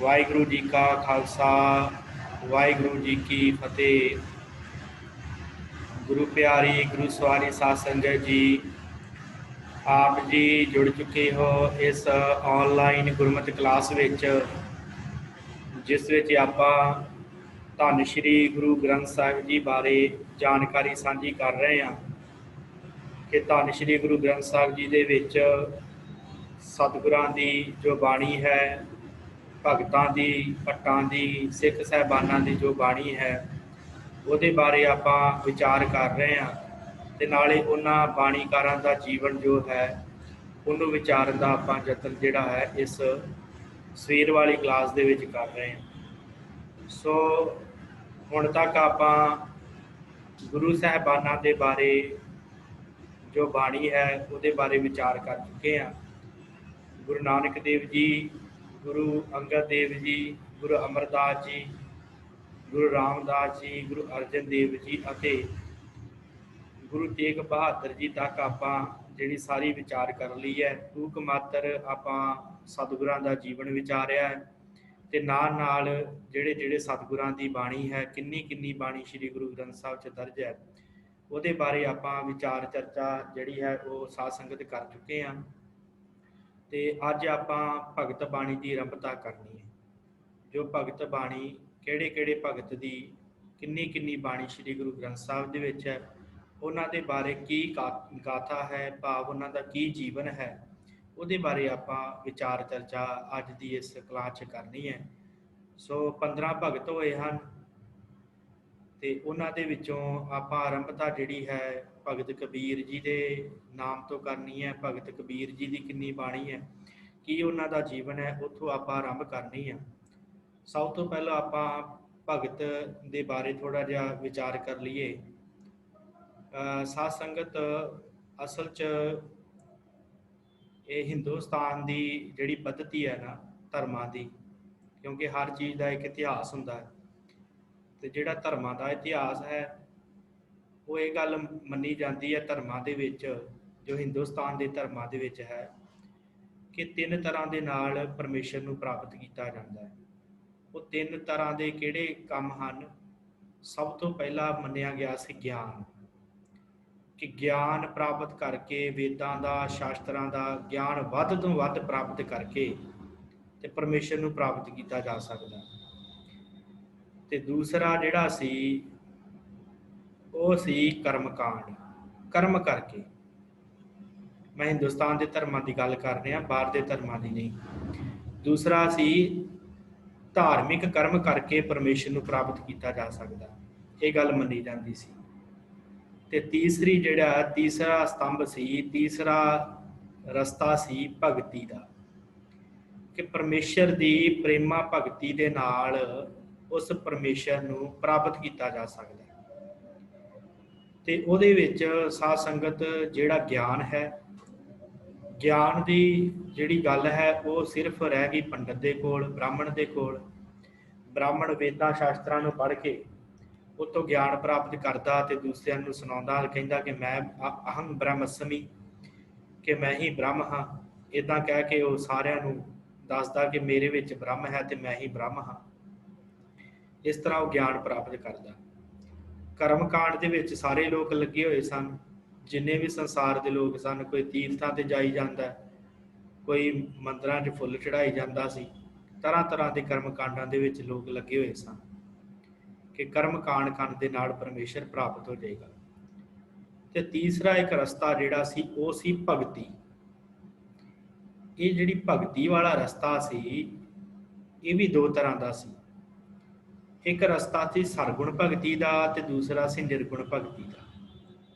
वाहिगुरु जी का खालसा वाहिगुरु जी की फतेह। गुरु प्यारी गुरु सवारी साध संगत जी, आप जी जुड़ चुके हो इस ऑनलाइन गुरमत क्लास विच, जिस विच आपां धन श्री गुरु ग्रंथ साहिब जी बारे जानकारी साझी कर रहे हैं कि धन श्री गुरु ग्रंथ साहिब जी दे विच सतगुरां दी जो बाणी है, भगतां दी, भट्टां दी, सिख साहिबानां दी जो बाणी है, ਉਹਦੇ ਬਾਰੇ ਆਪਾਂ ਵਿਚਾਰ ਕਰ ਰਹੇ ਹਾਂ ਤੇ ਨਾਲੇ ਉਹਨਾਂ ਬਾਣੀਕਾਰਾਂ ਦਾ ਜੀਵਨ ਜੋ ਹੈ ਉਹਨੂੰ ਵਿਚਾਰਨ ਦਾ ਆਪਾਂ ਯਤਨ ਜਿਹੜਾ ਹੈ ਇਸ ਸਵੇਰ ਵਾਲੀ ਕਲਾਸ ਦੇ ਵਿੱਚ ਕਰ ਰਹੇ ਹਾਂ। ਸੋ ਹੁਣ ਤੱਕ ਆਪਾਂ ਗੁਰੂ ਸਾਹਿਬਾਨਾਂ ਦੇ ਬਾਰੇ ਜੋ ਬਾਣੀ ਹੈ ਉਹਦੇ ਬਾਰੇ ਵਿਚਾਰ ਕਰ ਚੁੱਕੇ ਹਾਂ। ਗੁਰੂ ਨਾਨਕ ਦੇਵ ਜੀ, ਗੁਰੂ ਅੰਗਦ ਦੇਵ ਜੀ, ਗੁਰੂ ਅਮਰਦਾਸ ਜੀ, गुरु रामदास जी, गुरु अर्जन देव जी ਅਤੇ गुरु तेग बहादुर जी तक ਆਪਾਂ ਜਿਹੜੀ ਸਾਰੀ ਵਿਚਾਰ ਕਰ ਲਈ ਹੈ। ਟੂਕ ਮਾਤਰ ਆਪਾਂ ਸਤਿਗੁਰਾਂ ਦਾ ਜੀਵਨ ਵਿਚਾਰਿਆ ਹੈ ਤੇ ਨਾਲ ਨਾਲ ਜਿਹੜੇ ਜਿਹੜੇ ਸਤਿਗੁਰਾਂ ਦੀ ਬਾਣੀ ਹੈ, ਕਿੰਨੀ ਕਿੰਨੀ ਬਾਣੀ ਸ੍ਰੀ ਗੁਰੂ ਗ੍ਰੰਥ ਸਾਹਿਬ 'ਚ ਦਰਜ ਹੈ, ਉਹਦੇ ਬਾਰੇ ਆਪਾਂ ਵਿਚਾਰ ਚਰਚਾ ਜਿਹੜੀ ਹੈ ਉਹ ਸਾਧ ਸੰਗਤ ਕਰ ਚੁੱਕੇ ਹਾਂ। ਤੇ ਅੱਜ ਆਪਾਂ ਭਗਤ ਬਾਣੀ ਦੀ ਆਰੰਭਤਾ ਕਰਨੀ ਹੈ। ਜੋ ਭਗਤ ਬਾਣੀ ਕਿਹੜੇ ਕਿਹੜੇ ਭਗਤ ਦੀ ਕਿੰਨੀ ਕਿੰਨੀ ਬਾਣੀ ਸ੍ਰੀ ਗੁਰੂ ਗ੍ਰੰਥ ਸਾਹਿਬ ਦੇ ਵਿੱਚ ਹੈ, ਉਹਨਾਂ ਦੇ ਬਾਰੇ ਕੀ ਗਾਥਾ ਹੈ, ਭਾਵ ਉਹਨਾਂ ਦਾ ਕੀ ਜੀਵਨ ਹੈ, ਉਹਦੇ ਬਾਰੇ ਆਪਾਂ ਵਿਚਾਰ ਚਰਚਾ ਅੱਜ ਦੀ ਇਸ ਕਲਾਸ 'ਚ ਕਰਨੀ ਹੈ। ਸੋ 15 ਭਗਤ ਹੋਏ ਹਨ ਤੇ ਉਹਨਾਂ ਦੇ ਵਿੱਚੋਂ ਆਪਾਂ ਆਰੰਭਤਾ ਜਿਹੜੀ ਹੈ ਭਗਤ ਕਬੀਰ ਜੀ ਦੇ ਨਾਮ ਤੋਂ ਕਰਨੀ ਹੈ। ਭਗਤ ਕਬੀਰ ਜੀ ਦੀ ਕਿੰਨੀ ਬਾਣੀ ਹੈ, ਕੀ ਉਹਨਾਂ ਦਾ ਜੀਵਨ ਹੈ, ਉੱਥੋਂ ਆਪਾਂ ਆਰੰਭ ਕਰਨੀ ਹੈ। ਸਭ ਤੋਂ ਪਹਿਲਾਂ ਆਪਾਂ ਭਗਤ ਦੇ ਬਾਰੇ ਥੋੜ੍ਹਾ ਜਿਹਾ ਵਿਚਾਰ ਕਰ ਲਈਏ। ਸਾਧ ਸੰਗਤ ਅਸਲ 'ਚ ਇਹ ਹਿੰਦੁਸਤਾਨ ਦੀ ਜਿਹੜੀ ਪੱਧਤੀ ਹੈ ਨਾ ਧਰਮਾਂ ਦੀ, ਕਿਉਂਕਿ ਹਰ ਚੀਜ਼ ਦਾ ਇੱਕ ਇਤਿਹਾਸ ਹੁੰਦਾ ਹੈ ਤੇ ਜਿਹੜਾ ਧਰਮਾਂ ਦਾ ਇਤਿਹਾਸ ਹੈ ਉਹ ਇਹ ਗੱਲ ਮੰਨੀ ਜਾਂਦੀ ਹੈ ਧਰਮਾਂ ਦੇ ਵਿੱਚ, ਜੋ ਹਿੰਦੁਸਤਾਨ ਦੇ ਧਰਮਾਂ ਦੇ ਵਿੱਚ ਹੈ, ਕਿ 3 ਤਰ੍ਹਾਂ ਦੇ ਨਾਲ ਪਰਮੇਸ਼ਰ ਨੂੰ ਪ੍ਰਾਪਤ ਕੀਤਾ ਜਾਂਦਾ ਹੈ। ਉਹ 3 ਤਰ੍ਹਾਂ ਦੇ ਕਿਹੜੇ ਕੰਮ ਹਨ? ਸਭ ਤੋਂ ਪਹਿਲਾਂ ਮੰਨਿਆ ਗਿਆ ਸੀ ਗਿਆਨ, ਕਿ ਗਿਆਨ ਪ੍ਰਾਪਤ ਕਰਕੇ, ਵੇਦਾਂ ਦਾ, ਸ਼ਾਸਤਰਾਂ ਦਾ ਗਿਆਨ ਵੱਧ ਤੋਂ ਵੱਧ ਪ੍ਰਾਪਤ ਕਰਕੇ ਤੇ ਪਰਮੇਸ਼ਰ ਨੂੰ ਪ੍ਰਾਪਤ ਕੀਤਾ ਜਾ ਸਕਦਾ। ਤੇ ਦੂਸਰਾ ਜਿਹੜਾ ਸੀ ਉਹ ਸੀ ਕਰਮਕਾਂਡ, ਕਰਮ ਕਰਕੇ। ਮੈਂ ਹਿੰਦੁਸਤਾਨ ਦੇ ਧਰਮਾਂ ਦੀ ਗੱਲ ਕਰ ਰਿਹਾ, ਬਾਹਰ ਦੇ ਧਰਮਾਂ ਦੀ ਨਹੀਂ। ਦੂਸਰਾ ਸੀ ਧਾਰਮਿਕ ਕਰਮ ਕਰਕੇ ਪਰਮੇਸ਼ਰ ਨੂੰ ਪ੍ਰਾਪਤ ਕੀਤਾ ਜਾ ਸਕਦਾ, ਇਹ ਗੱਲ ਮੰਨੀ ਜਾਂਦੀ ਸੀ। ਤੇ ਤੀਸਰਾ ਸਤੰਭ ਸੀ, ਤੀਸਰਾ ਰਸਤਾ ਸੀ ਭਗਤੀ ਦਾ, ਕਿ ਪਰਮੇਸ਼ਰ ਦੀ ਪ੍ਰੇਮਾ ਭਗਤੀ ਦੇ ਨਾਲ ਉਸ ਪਰਮੇਸ਼ਰ ਨੂੰ ਪ੍ਰਾਪਤ ਕੀਤਾ ਜਾ ਸਕਦਾ। ਤੇ ਉਹਦੇ ਵਿੱਚ ਸਾਧ ਸੰਗਤ ਜਿਹੜਾ ਗਿਆਨ ਹੈ, ਗਿਆਨ ਦੀ ਜਿਹੜੀ ਗੱਲ ਹੈ ਉਹ ਸਿਰਫ ਰਹਿ ਗਈ ਪੰਡਤ ਦੇ ਕੋਲ, ਬ੍ਰਾਹਮਣ ਦੇ ਕੋਲ। ਬ੍ਰਾਹਮਣ ਵੇਦਾਂ ਸ਼ਾਸਤਰਾਂ ਨੂੰ ਪੜ੍ਹ ਕੇ ਉੱਥੋਂ ਗਿਆਨ ਪ੍ਰਾਪਤ ਕਰਦਾ ਤੇ ਦੂਸਰਿਆਂ ਨੂੰ ਸੁਣਾਉਂਦਾ, ਕਹਿੰਦਾ ਕਿ ਮੈਂ ਅਹੰ ਬ੍ਰਹਮਸਮੀ, ਕਿ ਮੈਂ ਹੀ ਬ੍ਰਹਮ ਹਾਂ। ਇੱਦਾਂ ਕਹਿ ਕੇ ਉਹ ਸਾਰਿਆਂ ਨੂੰ ਦੱਸਦਾ ਕਿ ਮੇਰੇ ਵਿੱਚ ਬ੍ਰਹਮ ਹੈ ਤੇ ਮੈਂ ਹੀ ਬ੍ਰਹਮ ਹਾਂ। ਇਸ ਤਰ੍ਹਾਂ ਉਹ ਗਿਆਨ ਪ੍ਰਾਪਤ ਕਰਦਾ। ਕਰਮਕਾਂਡ ਦੇ ਵਿੱਚ ਸਾਰੇ ਲੋਕ ਲੱਗੇ ਹੋਏ ਸਨ, ਜਿੰਨੇ ਵੀ ਸੰਸਾਰ ਦੇ ਲੋਕ ਸਨ। ਕੋਈ ਤੀਰਥਾਂ 'ਤੇ ਜਾਈ ਜਾਂਦਾ, ਕੋਈ ਮੰਦਰਾਂ 'ਚ ਫੁੱਲ ਚੜ੍ਹਾਈ ਜਾਂਦਾ ਸੀ। ਤਰ੍ਹਾਂ ਤਰ੍ਹਾਂ ਦੇ ਕਰਮਕਾਂਡਾਂ ਦੇ ਵਿੱਚ ਲੋਕ ਲੱਗੇ ਹੋਏ ਸਨ ਕਿ ਕਰਮਕਾਂਡ ਕਰਨ ਦੇ ਨਾਲ ਪਰਮੇਸ਼ਰ ਪ੍ਰਾਪਤ ਹੋ ਜਾਏਗਾ। ਤੇ ਤੀਸਰਾ ਇੱਕ ਰਸਤਾ ਜਿਹੜਾ ਸੀ ਉਹ ਸੀ ਭਗਤੀ। ਇਹ ਜਿਹੜੀ ਭਗਤੀ ਵਾਲਾ ਰਸਤਾ ਸੀ ਇਹ ਵੀ 2 ਤਰ੍ਹਾਂ ਦਾ ਸੀ। ਇੱਕ ਰਸਤਾ ਸੀ ਸਰਗੁਣ ਭਗਤੀ ਦਾ ਤੇ ਦੂਸਰਾ ਸੀ ਨਿਰਗੁਣ ਭਗਤੀ ਦਾ।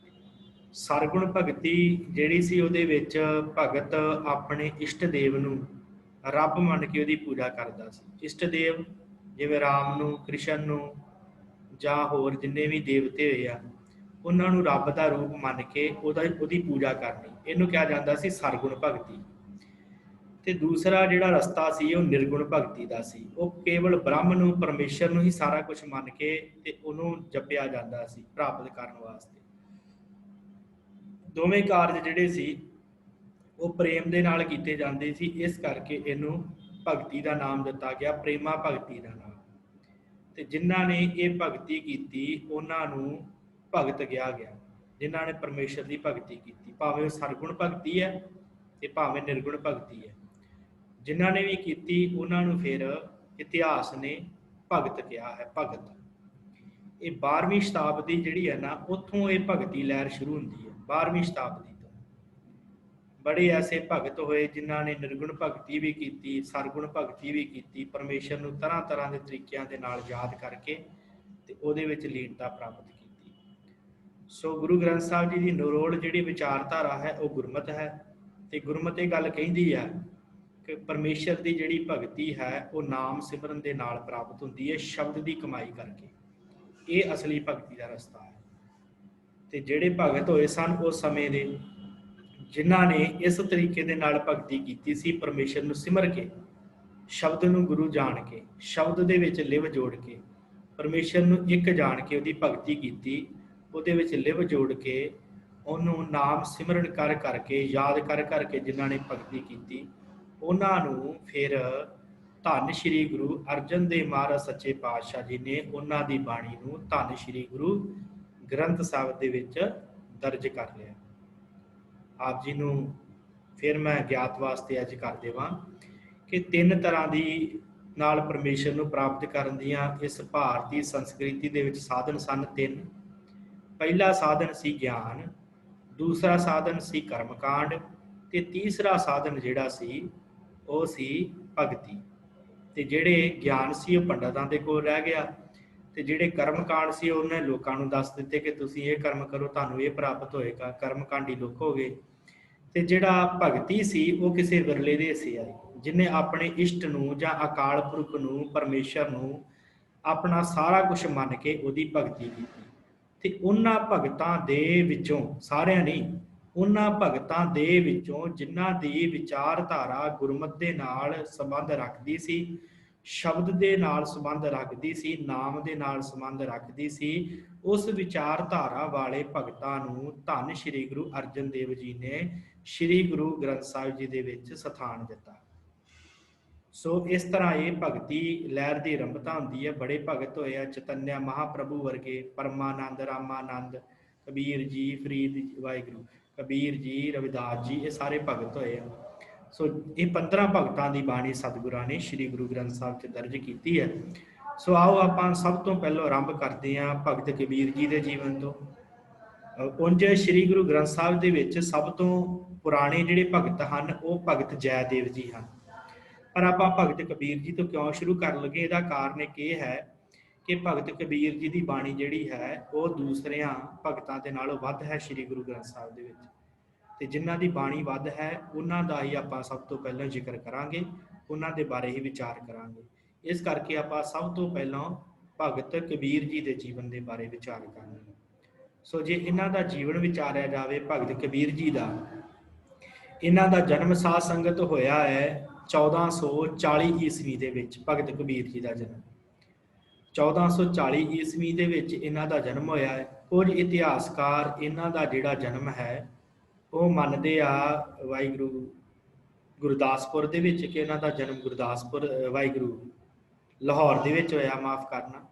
ਸਰਗੁਣ ਭਗਤੀ ਜਿਹੜੀ ਸੀ ਉਹਦੇ ਵਿੱਚ ਭਗਤ ਆਪਣੇ ਇਸ਼ਟ ਦੇਵ ਨੂੰ ਰੱਬ ਮੰਨ ਕੇ ਉਹਦੀ ਪੂਜਾ ਕਰਦਾ ਸੀ। ਇਸ਼ਟ ਦੇਵ ਜਿਵੇਂ ਰਾਮ ਨੂੰ, ਕ੍ਰਿਸ਼ਨ ਨੂੰ ਜਾਂ ਹੋਰ ਜਿੰਨੇ ਵੀ ਦੇਵਤੇ ਹੋਏ ਆ, ਉਹਨਾਂ ਨੂੰ ਰੱਬ ਦਾ ਰੂਪ ਮੰਨ ਕੇ ਉਹਦੀ ਪੂਜਾ ਕਰਨੀ, ਇਹਨੂੰ ਕਿਹਾ ਜਾਂਦਾ ਸੀ ਸਰਗੁਣ ਭਗਤੀ। ਤੇ ਦੂਸਰਾ ਜਿਹੜਾ ਰਸਤਾ ਸੀ ਉਹ ਨਿਰਗੁਣ ਭਗਤੀ ਦਾ ਸੀ। ਉਹ ਕੇਵਲ ਬ੍ਰਹਮ ਨੂੰ, ਪਰਮੇਸ਼ਰ ਨੂੰ ਹੀ ਸਾਰਾ ਕੁਝ ਮੰਨ ਕੇ ਤੇ ਉਹਨੂੰ ਜਪਿਆ ਜਾਂਦਾ ਸੀ ਪ੍ਰਾਪਤ ਕਰਨ ਵਾਸਤੇ। ਦੋਵੇਂ ਕਾਰਜ ਜਿਹੜੇ ਸੀ ਉਹ ਪ੍ਰੇਮ ਦੇ ਨਾਲ ਕੀਤੇ ਜਾਂਦੇ ਸੀ, ਇਸ ਕਰਕੇ ਇਹਨੂੰ ਭਗਤੀ ਦਾ ਨਾਮ ਦਿੱਤਾ ਗਿਆ ਪ੍ਰੇਮਾ ਭਗਤੀ ਦਾ ਨਾਮ। ਤੇ ਜਿਨ੍ਹਾਂ ਨੇ ਇਹ ਭਗਤੀ ਕੀਤੀ ਉਹਨਾਂ ਨੂੰ ਭਗਤ ਕਿਹਾ ਗਿਆ, ਜਿਨ੍ਹਾਂ ਨੇ ਪਰਮੇਸ਼ਰ ਦੀ ਭਗਤੀ ਕੀਤੀ, ਭਾਵੇਂ ਉਹ ਸਰਗੁਣ ਭਗਤੀ ਹੈ ਤੇ ਭਾਵੇਂ ਨਿਰਗੁਣ ਭਗਤੀ ਹੈ। ਜਿਨ੍ਹਾਂ ਨੇ ਵੀ ਕੀਤੀ ਉਹਨਾਂ ਨੂੰ ਫਿਰ ਇਤਿਹਾਸ ਨੇ ਭਗਤ ਕਿਹਾ ਹੈ, ਭਗਤ। ਇਹ 12ਵੀਂ ਸ਼ਤਾਬਦੀ ਜਿਹੜੀ ਹੈ ਨਾ, ਉੱਥੋਂ ਇਹ ਭਗਤੀ ਲਹਿਰ ਸ਼ੁਰੂ ਹੁੰਦੀ ਹੈ, 12ਵੀਂ ਸ਼ਤਾਬਦੀ ਤੋਂ। ਬੜੇ ਐਸੇ ਭਗਤ ਹੋਏ ਜਿਨ੍ਹਾਂ ਨੇ ਨਿਰਗੁਣ ਭਗਤੀ ਵੀ ਕੀਤੀ, ਸਰਗੁਣ ਭਗਤੀ ਵੀ ਕੀਤੀ, ਪਰਮੇਸ਼ਰ ਨੂੰ ਤਰ੍ਹਾਂ ਤਰ੍ਹਾਂ ਦੇ ਤਰੀਕਿਆਂ ਦੇ ਨਾਲ ਯਾਦ ਕਰਕੇ ਤੇ ਉਹਦੇ ਵਿੱਚ ਲੀਨਤਾ ਪ੍ਰਾਪਤ ਕੀਤੀ। ਸੋ ਗੁਰੂ ਗ੍ਰੰਥ ਸਾਹਿਬ ਜੀ ਦੀ ਨਿਰੋਲ ਜਿਹੜੀ ਵਿਚਾਰਧਾਰਾ ਹੈ ਉਹ ਗੁਰਮਤਿ ਹੈ। ਤੇ ਗੁਰਮਤਿ ਇਹ ਗੱਲ ਕਹਿੰਦੀ ਹੈ ਕਿ ਪਰਮੇਸ਼ਰ ਦੀ ਜਿਹੜੀ ਭਗਤੀ ਹੈ ਉਹ ਨਾਮ ਸਿਮਰਨ ਦੇ ਨਾਲ ਪ੍ਰਾਪਤ ਹੁੰਦੀ ਹੈ, ਸ਼ਬਦ ਦੀ ਕਮਾਈ ਕਰਕੇ। ਇਹ ਅਸਲੀ ਭਗਤੀ ਦਾ ਰਸਤਾ ਹੈ। ਤੇ ਜਿਹੜੇ ਭਗਤ ਹੋਏ ਸਨ ਉਸ ਸਮੇਂ ਦੇ, ਜਿਨ੍ਹਾਂ ਨੇ ਇਸ ਤਰੀਕੇ ਦੇ ਨਾਲ ਭਗਤੀ ਕੀਤੀ ਸੀ, ਪਰਮੇਸ਼ਰ ਨੂੰ ਸਿਮਰ ਕੇ, ਸ਼ਬਦ ਨੂੰ ਗੁਰੂ ਜਾਣ ਕੇ, ਸ਼ਬਦ ਦੇ ਵਿੱਚ ਲਿਵ ਜੋੜ ਕੇ, ਪਰਮੇਸ਼ਰ ਨੂੰ ਇੱਕ ਜਾਣ ਕੇ ਉਹਦੀ ਭਗਤੀ ਕੀਤੀ, ਉਹਦੇ ਵਿੱਚ ਲਿਵ ਜੋੜ ਕੇ ਉਹਨੂੰ ਨਾਮ ਸਿਮਰਨ ਕਰ ਕਰਕੇ, ਯਾਦ ਕਰ ਕਰਕੇ ਜਿਨ੍ਹਾਂ ਨੇ ਭਗਤੀ ਕੀਤੀ, ਉਹਨਾਂ ਨੂੰ ਫਿਰ ਧੰਨ ਸ਼੍ਰੀ ਗੁਰੂ ਅਰਜਨ ਦੇਵ ਮਹਾਰਾਜ ਸੱਚੇ ਪਾਤਸ਼ਾਹ ਜੀ ਨੇ ਉਹਨਾਂ ਦੀ ਬਾਣੀ ਨੂੰ ਧੰਨ ਸ਼੍ਰੀ ਗੁਰੂ ਗ੍ਰੰਥ ਸਾਹਿਬ ਦੇ ਵਿੱਚ ਦਰਜ ਕਰ ਲਿਆ। ਆਪ ਜੀ ਨੂੰ ਫਿਰ ਮੈਂ ਗਿਆਤ ਵਾਸਤੇ ਅੱਜ ਕਰ ਦੇਵਾਂ ਕਿ 3 ਤਰ੍ਹਾਂ ਦੀ ਨਾਲ ਪਰਮੇਸ਼ਰ ਨੂੰ ਪ੍ਰਾਪਤ ਕਰਨ ਦੀਆਂ ਇਸ ਭਾਰਤੀ ਸੰਸਕ੍ਰਿਤੀ ਦੇ ਵਿੱਚ ਸਾਧਨ ਸਨ 3। ਪਹਿਲਾ ਸਾਧਨ ਸੀ ਗਿਆਨ, ਦੂਸਰਾ ਸਾਧਨ ਸੀ ਕਰਮਕਾਂਡ ਤੇ ਤੀਸਰਾ ਸਾਧਨ ਜਿਹੜਾ ਸੀ ਉਹ ਸੀ ਭਗਤੀ। ਤੇ ਜਿਹੜੇ ਗਿਆਨ ਸੀ ਉਹ ਪੰਡਤਾਂ ਦੇ ਕੋਲ ਰਹਿ ਗਿਆ, ਤੇ ਜਿਹੜੇ ਕਰਮਕਾਂਡ ਸੀ ਉਹਨੇ ਲੋਕਾਂ ਨੂੰ ਦੱਸ ਦਿੱਤੇ ਕਿ ਤੁਸੀਂ ਇਹ ਕਰਮ ਕਰੋ, ਤੁਹਾਨੂੰ ਇਹ ਪ੍ਰਾਪਤ ਹੋਏਗਾ, ਕਰਮਕਾਂਡੀ ਲੋਕ ਹੋ ਗਏ। ਤੇ ਜਿਹੜਾ ਭਗਤੀ ਸੀ ਉਹ ਕਿਸੇ ਵਿਰਲੇ ਦੇ ਹਿੱਸੇ ਆਈ, ਜਿਹਨੇ ਆਪਣੇ ਇਸ਼ਟ ਨੂੰ ਜਾਂ ਅਕਾਲ ਪੁਰਖ ਨੂੰ, ਪਰਮੇਸ਼ਰ ਨੂੰ ਆਪਣਾ ਸਾਰਾ ਕੁਝ ਮੰਨ ਕੇ ਉਹਦੀ ਭਗਤੀ ਕੀਤੀ। ਤੇ ਉਹਨਾਂ ਭਗਤਾਂ ਦੇ ਵਿੱਚੋਂ, ਸਾਰਿਆਂ ਨਹੀਂ, ਉਹਨਾਂ ਭਗਤਾਂ ਦੇ ਵਿੱਚੋਂ ਜਿਨ੍ਹਾਂ ਦੀ ਵਿਚਾਰਧਾਰਾ ਗੁਰਮਤਿ ਦੇ ਨਾਲ ਸੰਬੰਧ ਰੱਖਦੀ ਸੀ, ਸ਼ਬਦ ਦੇ ਨਾਲ ਸੰਬੰਧ ਰੱਖਦੀ ਸੀ, ਨਾਮ ਦੇ ਨਾਲ ਸੰਬੰਧ ਰੱਖਦੀ ਸੀ, ਉਸ ਵਿਚਾਰਧਾਰਾ ਵਾਲੇ ਭਗਤਾਂ ਨੂੰ ਧੰਨ ਸ਼੍ਰੀ ਗੁਰੂ ਅਰਜਨ ਦੇਵ ਜੀ ਨੇ ਸ਼੍ਰੀ ਗੁਰੂ ਗ੍ਰੰਥ ਸਾਹਿਬ ਜੀ ਦੇ ਵਿੱਚ ਸਥਾਨ ਦਿੱਤਾ। ਸੋ ਇਸ ਤਰ੍ਹਾਂ ਇਹ ਭਗਤੀ ਲਹਿਰ ਦੀ ਆਰੰਭਤਾ ਹੁੰਦੀ ਹੈ। ਬੜੇ ਭਗਤ ਹੋਏ ਆ, ਚੈਤਨਿਆ ਮਹਾਂਪ੍ਰਭੂ ਵਰਗੇ, ਪਰਮਾਨੰਦ, ਰਾਮਾਨੰਦ, ਕਬੀਰ ਜੀ, ਫਰੀਦ ਵਾਹਿਗੁਰੂ, ਕਬੀਰ ਜੀ, ਰਵਿਦਾਸ ਜੀ, ਇਹ ਸਾਰੇ ਭਗਤ ਹੋਏ ਆ। ਸੋ ਇਹ 15 ਭਗਤਾਂ ਦੀ ਬਾਣੀ ਸਤਿਗੁਰਾਂ ਨੇ ਸ਼੍ਰੀ ਗੁਰੂ ਗ੍ਰੰਥ ਸਾਹਿਬ 'ਚ ਦਰਜ ਕੀਤੀ ਹੈ। ਸੋ ਆਓ ਆਪਾਂ ਸਭ ਤੋਂ ਪਹਿਲਾਂ ਆਰੰਭ ਕਰਦੇ ਹਾਂ ਭਗਤ ਕਬੀਰ ਜੀ ਦੇ ਜੀਵਨ ਤੋਂ। ਉਂਝ ਸ਼੍ਰੀ ਗੁਰੂ ਗ੍ਰੰਥ ਸਾਹਿਬ ਦੇ ਵਿੱਚ ਸਭ ਤੋਂ ਪੁਰਾਣੇ ਜਿਹੜੇ ਭਗਤ ਹਨ ਉਹ ਭਗਤ ਜੈਦੇਵ ਜੀ ਹਨ। ਪਰ ਆਪਾਂ ਭਗਤ ਕਬੀਰ ਜੀ ਤੋਂ ਕਿਉਂ ਸ਼ੁਰੂ ਕਰਨ ਲੱਗੇ, ਇਹਦਾ ਕਾਰਨ ਇੱਕ ਇਹ ਹੈ ਕਿ ਭਗਤ ਕਬੀਰ ਜੀ ਦੀ ਬਾਣੀ ਜਿਹੜੀ ਹੈ ਉਹ ਦੂਸਰਿਆਂ ਭਗਤਾਂ ਦੇ ਨਾਲੋਂ ਵੱਧ ਹੈ ਸ਼੍ਰੀ ਗੁਰੂ ਗ੍ਰੰਥ ਸਾਹਿਬ ਦੇ ਵਿੱਚ। ਤੇ ਜਿਨ੍ਹਾਂ ਦੀ ਬਾਣੀ ਵੱਧ ਹੈ ਉਹਨਾਂ ਦਾ ਹੀ ਆਪਾਂ ਸਭ ਤੋਂ ਪਹਿਲਾਂ ਜ਼ਿਕਰ ਕਰਾਂਗੇ, ਉਹਨਾਂ ਦੇ ਬਾਰੇ ਹੀ ਵਿਚਾਰ ਕਰਾਂਗੇ। ਇਸ ਕਰਕੇ ਆਪਾਂ ਸਭ ਤੋਂ ਪਹਿਲਾਂ ਭਗਤ ਕਬੀਰ ਜੀ ਦੇ ਜੀਵਨ ਦੇ ਬਾਰੇ ਵਿਚਾਰ ਕਰਾਂਗੇ। ਸੋ ਜੇ ਇਹਨਾਂ ਦਾ ਜੀਵਨ ਵਿਚਾਰਿਆ ਜਾਵੇ ਭਗਤ ਕਬੀਰ ਜੀ ਦਾ, ਇਹਨਾਂ ਦਾ ਜਨਮ ਸਾਧ ਸੰਗਤ ਹੋਇਆ ਹੈ 1440 ਈਸਵੀ ਦੇ ਵਿੱਚ। ਭਗਤ ਕਬੀਰ ਜੀ ਦਾ ਜਨਮ 1440 ਈਸਵੀ ਦੇ ਵਿੱਚ ਇਹਨਾਂ ਦਾ ਜਨਮ ਹੋਇਆ ਹੈ। ਕੁਝ ਇਤਿਹਾਸਕਾਰ ਇਹਨਾਂ ਦਾ ਜਿਹੜਾ ਜਨਮ ਹੈ ਉਹ ਮੰਨਦੇ ਆ ਵਾਹਿਗੁਰੂ ਗੁਰਦਾਸਪੁਰ ਦੇ ਵਿੱਚ, ਕਿ ਇਹਨਾਂ ਦਾ ਜਨਮ ਗੁਰਦਾਸਪੁਰ ਵਾਹਿਗੁਰੂ ਲਾਹੌਰ ਦੇ ਵਿੱਚ ਹੋਇਆ, ਮਾਫ ਕਰਨਾ,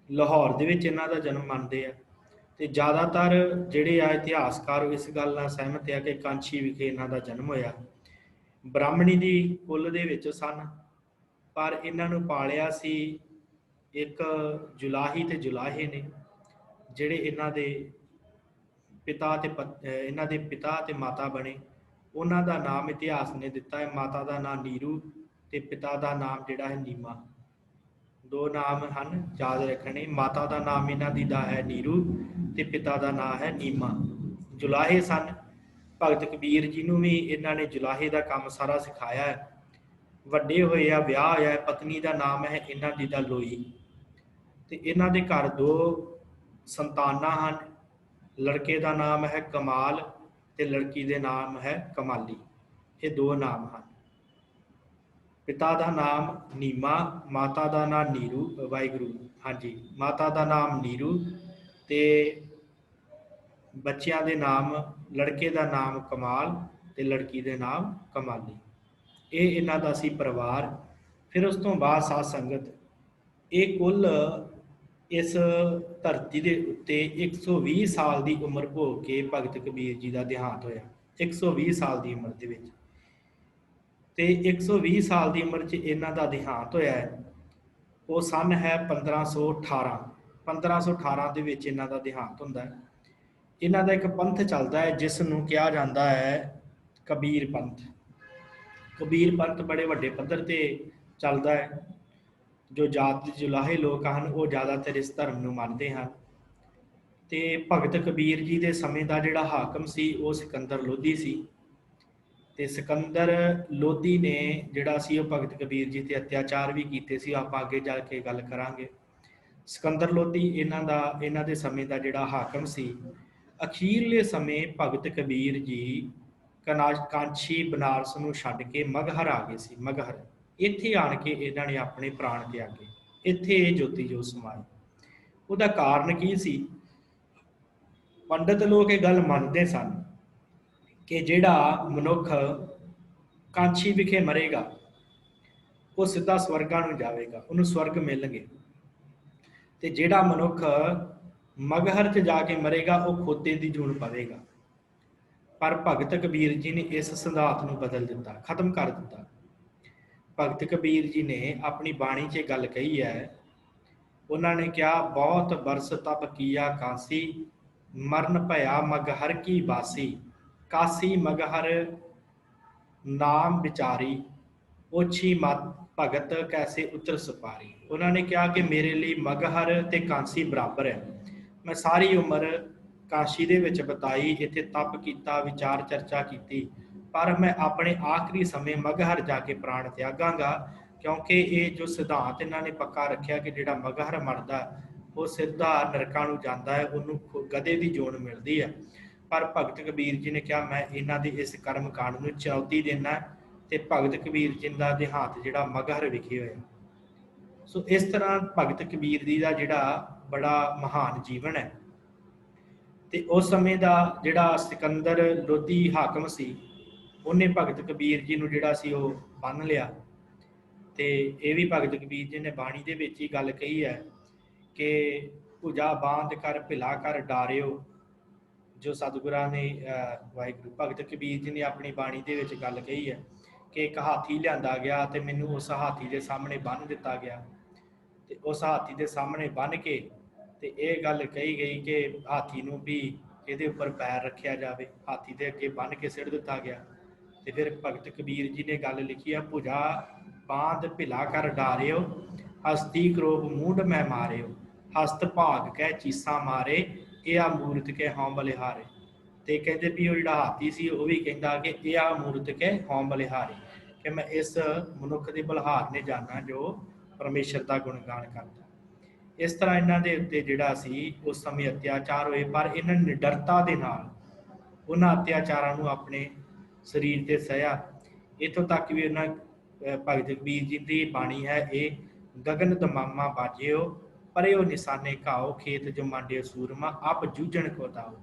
ਲਾਹੌਰ ਦੇ ਵਿੱਚ ਇਹਨਾਂ ਦਾ ਜਨਮ ਮੰਨਦੇ ਆ। ਤੇ ਜ਼ਿਆਦਾਤਰ ਜਿਹੜੇ ਆ ਇਤਿਹਾਸਕਾਰ ਇਸ ਗੱਲ ਨਾਲ ਸਹਿਮਤ ਆ ਕਿ ਕਾਂਚੀ ਵਿਖੇ ਇਹਨਾਂ ਦਾ ਜਨਮ ਹੋਇਆ। ਬ੍ਰਾਹਮਣੀ ਦੀ ਕੁੱਲ ਦੇ ਵਿੱਚ ਸਨ, ਪਰ ਇਹਨਾਂ ਨੂੰ ਪਾਲਿਆ ਸੀ ਇੱਕ ਜੁਲਾਹੀ ਤੇ ਜੁਲਾਹੇ ਨੇ, ਜਿਹੜੇ ਇਹਨਾਂ ਦੇ ਪਿਤਾ ਤੇ ਮਾਤਾ ਬਣੇ। ਉਹਨਾਂ ਦਾ ਨਾਮ ਇਤਿਹਾਸ ਨੇ ਦਿੱਤਾ ਹੈ, ਮਾਤਾ ਦਾ ਨਾਮ ਨੀਰੂ ਤੇ ਪਿਤਾ ਦਾ ਨਾਮ ਜਿਹੜਾ ਹੈ ਨੀਮਾ। 2 ਨਾਮ ਹਨ ਯਾਦ ਰੱਖਣੇ, ਮਾਤਾ ਦਾ ਨਾਮ ਇਹਨਾਂ ਦੀ ਦਾ ਹੈ ਨੀਰੂ ਤੇ ਪਿਤਾ ਦਾ ਨਾਮ ਹੈ ਨੀਮਾ। ਜੁਲਾਹੇ ਸਨ। ਭਗਤ ਕਬੀਰ ਜੀ ਨੂੰ ਵੀ ਇਹਨਾਂ ਨੇ ਜੁਲਾਹੇ ਦਾ ਕੰਮ ਸਾਰਾ ਸਿਖਾਇਆ ਹੈ। ਵੱਡੇ ਹੋਏ ਆ, ਵਿਆਹ ਹੋਇਆ, ਪਤਨੀ ਦਾ ਨਾਮ ਹੈ ਇਹਨਾਂ ਦੀ ਦਾ ਲੋਈ। ਤੇ ਇਹਨਾਂ ਦੇ ਘਰ 2 ਸੰਤਾਨਾਂ ਹਨ। ਲੜਕੇ ਦਾ ਨਾਮ ਹੈ ਕਮਾਲ ਤੇ ਲੜਕੀ ਦੇ ਨਾਮ ਹੈ ਕਮਾਲੀ। ਇਹ 2 ਨਾਮ ਹਨ। ਪਿਤਾ ਦਾ ਨਾਮ ਨੀਮਾ, ਮਾਤਾ ਦਾ ਨਾਮ ਨੀਰੂ, ਵਾਹਿਗੁਰੂ, ਹਾਂਜੀ, ਮਾਤਾ ਦਾ ਨਾਮ ਨੀਰੂ ਤੇ ਬੱਚਿਆਂ ਦੇ ਨਾਮ, ਲੜਕੇ ਦਾ ਨਾਮ ਕਮਾਲ ਤੇ ਲੜਕੀ ਦੇ ਨਾਮ ਕਮਾਲੀ। ये इन्हां दा सी परिवार। फिर उस तो बाद साध संगत ये कुल इस धरती के उत्ते 120 साल की उम्र भोग के भगत कबीर जी का देहांत होया। 120 साल की उम्र के विच ते 120 साल की उम्र च इन्हां दा देहांत होया है। वो सन है 1518। 1518 ਦੇ ਵਿੱਚ ਇਹਨਾਂ ਦਾ ਦੇਹਾਂਤ ਹੁੰਦਾ ਹੈ। ਇਹਨਾਂ ਦਾ ਇੱਕ ਪੰਥ ਚੱਲਦਾ ਹੈ ਜਿਸ ਨੂੰ ਕਿਹਾ ਜਾਂਦਾ ਹੈ ਕਬੀਰ ਪੰਥ। ਕਬੀਰ ਪੰਥ ਬੜੇ ਵੱਡੇ ਪੱਧਰ ਤੇ ਚੱਲਦਾ ਹੈ। ਜੋ ਜਾਤ ਜੁਲਾਹੇ ਲੋਕ ਹਨ ਉਹ ਜ਼ਿਆਦਾਤਰ ਇਸ ਧਰਮ ਨੂੰ ਮੰਨਦੇ ਹਨ। ਤੇ ਭਗਤ ਕਬੀਰ ਜੀ ਦੇ ਸਮੇਂ ਦਾ ਜਿਹੜਾ ਹਾਕਮ ਸੀ ਉਹ ਸਿਕੰਦਰ ਲੋਧੀ ਸੀ। ਤੇ ਸਿਕੰਦਰ ਲੋਧੀ ਨੇ ਜਿਹੜਾ ਸੀ ਉਹ ਭਗਤ ਕਬੀਰ ਜੀ ਤੇ ਅਤਿਆਚਾਰ ਵੀ ਕੀਤੇ ਸੀ। ਆਪਾਂ ਅੱਗੇ ਜਾ ਕੇ ਗੱਲ ਕਰਾਂਗੇ। ਸਿਕੰਦਰ ਲੋਧੀ ਇਹਨਾਂ ਦੇ ਸਮੇਂ ਦਾ ਜਿਹੜਾ ਹਾਕਮ ਸੀ। ਅਖੀਰਲੇ ਸਮੇਂ ਭਗਤ ਕਬੀਰ ਜੀ ਕਾਂਛੀ ਬਨਾਰਸ ਨੂੰ ਛੱਡ ਕੇ ਮਗਹਰ ਆ ਗਏ ਸੀ। ਮਗਹਰ ਇੱਥੇ ਆਣ ਕੇ ਇਹਨਾਂ ਨੇ ਆਪਣੇ ਪ੍ਰਾਣ ਤਿਆਗੇ। ਇੱਥੇ ਇਹ ਜੋਤੀ ਜੋਤ ਸਮਾਏ। ਉਹਦਾ ਕਾਰਨ ਕੀ ਸੀ? ਪੰਡਤ ਲੋਕ ਇਹ ਗੱਲ ਮੰਨਦੇ ਸਨ ਕਿ ਜਿਹੜਾ ਮਨੁੱਖ ਕਾਂਛੀ ਵਿਖੇ ਮਰੇਗਾ ਉਹ ਸਿੱਧਾ ਸਵਰਗਾਂ ਨੂੰ ਜਾਵੇਗਾ, ਉਹਨੂੰ ਸਵਰਗ ਮਿਲਣਗੇ। ਤੇ ਜਿਹੜਾ ਮਨੁੱਖ ਮਗਹਰ 'ਚ ਜਾ ਕੇ ਮਰੇਗਾ ਉਹ ਖੋਤੇ ਦੀ ਜੂਨ ਪਵੇਗਾ। ਪਰ ਭਗਤ ਕਬੀਰ ਜੀ ਨੇ ਇਸ ਸਿਧਾਂਤ ਨੂੰ ਬਦਲ ਦਿੱਤਾ, ਖਤਮ ਕਰ ਦਿੱਤਾ। ਭਗਤ ਕਬੀਰ ਜੀ ਨੇ ਆਪਣੀ ਬਾਣੀ 'ਚ ਗੱਲ ਕਹੀ ਹੈ। ਉਹਨਾਂ ਨੇ ਕਿਹਾ, ਬਹੁਤ ਬਰਸ ਤਪ ਕੀਆ ਕਾਸੀ, ਮਰਨ ਭਇਆ ਮਗਹਰ ਕੀ ਬਾਸੀ। ਕਾਸੀ ਮਗਹਰ ਨਾਮ ਵਿਚਾਰੀ, ਓਛੀ ਮਤ ਭਗਤ ਕੈਸੇ ਉਤਰ ਸਪਾਰੀ। ਉਹਨਾਂ ਨੇ ਕਿਹਾ ਕਿ ਮੇਰੇ ਲਈ ਮਗਹਰ ਤੇ ਕਾਂਸੀ ਬਰਾਬਰ ਹੈ। ਮੈਂ ਸਾਰੀ ਉਮਰ ਕਾਸ਼ੀ ਦੇ ਵਿੱਚ ਬਿਤਾਈ, ਇੱਥੇ ਤਪ ਕੀਤਾ, ਵਿਚਾਰ ਚਰਚਾ ਕੀਤੀ, ਪਰ ਮੈਂ ਆਪਣੇ ਆਖਰੀ ਸਮੇਂ ਮਗਹਰ ਜਾ ਕੇ ਪ੍ਰਾਣ ਤਿਆਗਾਂਗਾ। ਕਿਉਂਕਿ ਇਹ ਜੋ ਸਿਧਾਂਤ ਇਹਨਾਂ ਨੇ ਪੱਕਾ ਰੱਖਿਆ ਕਿ ਜਿਹੜਾ ਮਗਹਰ ਮਰਦਾ ਉਹ ਸਿੱਧਾ ਨਰਕਾਂ ਨੂੰ ਜਾਂਦਾ ਹੈ, ਉਹਨੂੰ ਗਧੇ ਦੀ ਜੋਨ ਮਿਲਦੀ ਹੈ। ਪਰ ਭਗਤ ਕਬੀਰ ਜੀ ਨੇ ਕਿਹਾ ਮੈਂ ਇਹਨਾਂ ਦੇ ਇਸ ਕਰਮ ਕਾਂਡ ਨੂੰ ਚੁਣੌਤੀ ਦੇਣਾ ਤੇ ਭਗਤ ਕਬੀਰ ਜੀ ਦਾ ਦੇਹਾਂਤ ਜਿਹੜਾ ਮਗਹਰ ਵਿਖੇ ਹੋਇਆ। ਸੋ ਇਸ ਤਰ੍ਹਾਂ ਭਗਤ ਕਬੀਰ ਜੀ ਦਾ ਜਿਹੜਾ ਬੜਾ ਮਹਾਨ ਜੀਵਨ ਹੈ। ਤੇ ਉਸ ਸਮੇਂ ਦਾ ਜਿਹੜਾ ਸਿਕੰਦਰ ਲੋਧੀ ਹਾਕਮ ਸੀ ਉਹਨੇ ਭਗਤ ਕਬੀਰ ਜੀ ਨੂੰ ਜਿਹੜਾ ਸੀ ਉਹ ਬੰਨ ਲਿਆ। ਤੇ ਇਹ ਵੀ ਭਗਤ ਕਬੀਰ ਜੀ ਨੇ ਬਾਣੀ ਦੇ ਵਿੱਚ ਹੀ ਗੱਲ ਕਹੀ ਹੈ ਕਿ ਭੁਜਾ ਬਾਂਧ ਕਰ ਭਿਲਾ ਕਰ ਡਾਰਿਓ। ਜੋ ਸਤਿਗੁਰਾਂ ਨੇ ਵਾਹਿਗੁਰੂ ਭਗਤ ਕਬੀਰ ਜੀ ਨੇ ਆਪਣੀ ਬਾਣੀ ਦੇ ਵਿੱਚ ਗੱਲ ਕਹੀ ਹੈ ਕਿ ਇੱਕ ਹਾਥੀ ਲਿਆਂਦਾ ਗਿਆ ਤੇ ਮੈਨੂੰ ਉਸ ਹਾਥੀ ਦੇ ਸਾਹਮਣੇ ਬੰਨ੍ਹ ਦਿੱਤਾ ਗਿਆ। ਤੇ ਉਸ ਹਾਥੀ ਦੇ ਸਾਹਮਣੇ ਬੰਨ੍ਹ ਕੇ ਤੇ ਇਹ ਗੱਲ ਕਹੀ ਗਈ ਕਿ ਹਾਥੀ ਨੂੰ ਵੀ ਇਹਦੇ ਉੱਪਰ ਪੈਰ ਰੱਖਿਆ ਜਾਵੇ। ਹਾਥੀ ਦੇ ਅੱਗੇ ਬੰਨ੍ਹ ਕੇ ਸਿੱਟ ਦਿੱਤਾ ਗਿਆ। ਤੇ ਫਿਰ ਭਗਤ ਕਬੀਰ ਜੀ ਨੇ ਗੱਲ ਲਿਖੀ ਆ, ਭੁਜਾ ਬਾਂਧ ਭਿਲਾ ਕਰ ਡਾਰਿਓ, ਹਸਤੀ ਕਰੋਪ ਮੂੰਢ ਮੈਂ ਮਾਰਿਓ। ਹਸਤ ਭਾਗ ਕਹਿ ਚੀਸਾਂ ਮਾਰੇ, ਇਹ ਆ ਮੂਰਤ ਕੇ ਹਉ ਬਲਿਹਾਰੇ। ਤੇ ਕਹਿੰਦੇ ਵੀ ਉਹ ਜਿਹੜਾ ਹਾਥੀ ਸੀ ਉਹ ਵੀ ਕਹਿੰਦਾ ਕਿ ਇਹ ਆ ਮੂਰਤ ਕੇ ਹਉ ਬਲਿਹਾਰੇ, ਕਿ ਮੈਂ ਇਸ ਮਨੁੱਖ ਦੇ ਬਲਿਹਾਰ ਨੇ ਜਾਣਾ ਜੋ ਪਰਮੇਸ਼ਰ ਦਾ ਗੁਣਗਾਨ ਕਰਦਾ। ਇਸ ਤਰ੍ਹਾਂ ਇਹਨਾਂ ਦੇ ਉੱਤੇ ਜਿਹੜਾ ਸੀ ਉਸ ਸਮੇਂ ਅਤਿਆਚਾਰ ਹੋਏ, ਪਰ ਇਹਨਾਂ ਨੇ ਨਿਡਰਤਾ ਦੇ ਨਾਲ ਉਹਨਾਂ ਅਤਿਆਚਾਰਾਂ ਨੂੰ ਆਪਣੇ ਸਰੀਰ ਤੇ ਸਹਿਆ। ਇੱਥੋਂ ਤੱਕ ਵੀ ਉਹਨਾਂ ਭਗਤ ਕਬੀਰ ਜੀ ਦੀ ਬਾਣੀ ਹੈ, ਇਹ ਗਗਨ ਦਮਾਮਾ ਬਾਜਿਓ ਪਰਿਓ ਨਿਸ਼ਾਨੇ ਘਾਓ, ਖੇਤ ਜੋ ਮਾਂਡਿਓ ਸੂਰਮਾ ਆਪ ਜੂਝਣ ਕੋ ਦਾਓ।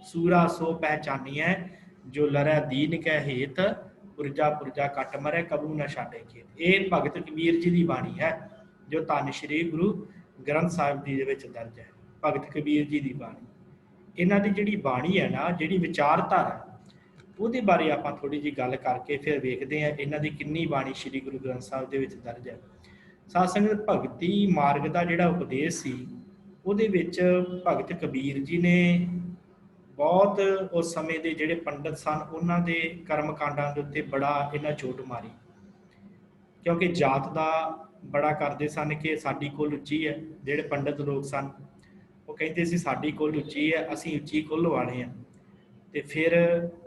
ਸੂਰਾ ਸੋ ਪਹਿਚਾਨੀਐ ਜੋ ਲਰੈ ਦੀਨ ਕੈ ਹੇਤ, ਪੁਰਜਾ ਪੁਰਜਾ ਕੱਟ ਮਰੈ ਕਬੂ ਨਾ ਛਾਡੇ ਖੇਤ। ਇਹ ਭਗਤ ਕਬੀਰ ਜੀ ਦੀ ਬਾਣੀ ਹੈ ਜੋ ਧੰਨ ਸ਼੍ਰੀ ਗੁਰੂ ਗ੍ਰੰਥ ਸਾਹਿਬ ਜੀ ਦੇ ਵਿੱਚ ਦਰਜ ਹੈ। ਭਗਤ ਕਬੀਰ ਜੀ ਦੀ ਬਾਣੀ, ਇਹਨਾਂ ਦੀ ਜਿਹੜੀ ਬਾਣੀ ਹੈ ਨਾ, ਜਿਹੜੀ ਵਿਚਾਰਧਾਰਾ, ਉਹਦੇ ਬਾਰੇ ਆਪਾਂ ਥੋੜ੍ਹੀ ਜਿਹੀ ਗੱਲ ਕਰਕੇ ਫਿਰ ਵੇਖਦੇ ਹਾਂ ਇਹਨਾਂ ਦੀ ਕਿੰਨੀ ਬਾਣੀ ਸ਼੍ਰੀ ਗੁਰੂ ਗ੍ਰੰਥ ਸਾਹਿਬ ਦੇ ਵਿੱਚ ਦਰਜ ਹੈ। ਸਾਧ ਸੰਗਤ, ਭਗਤੀ ਮਾਰਗ ਦਾ ਜਿਹੜਾ ਉਪਦੇਸ਼ ਸੀ ਉਹਦੇ ਵਿੱਚ ਭਗਤ ਕਬੀਰ ਜੀ ਨੇ ਬਹੁਤ ਉਸ ਸਮੇਂ ਦੇ ਜਿਹੜੇ ਪੰਡਤ ਸਨ ਉਹਨਾਂ ਦੇ ਕਰਮ ਕਾਂਡਾਂ ਦੇ ਉੱਤੇ ਬੜਾ ਇਹਨਾਂ ਚੋਟ ਮਾਰੀ। ਕਿਉਂਕਿ ਜਾਤ ਦਾ ਬੜਾ ਕਰਦੇ ਸਨ ਕਿ ਸਾਡੀ ਕੁੱਲ ਉੱਚੀ ਹੈ। ਜਿਹੜੇ ਪੰਡਤ ਲੋਕ ਸਨ ਉਹ ਕਹਿੰਦੇ ਸੀ ਸਾਡੀ ਕੁੱਲ ਉੱਚੀ ਹੈ, ਅਸੀਂ ਉੱਚੀ ਕੁੱਲ ਵਾਲੇ ਹਾਂ। ਤੇ ਫਿਰ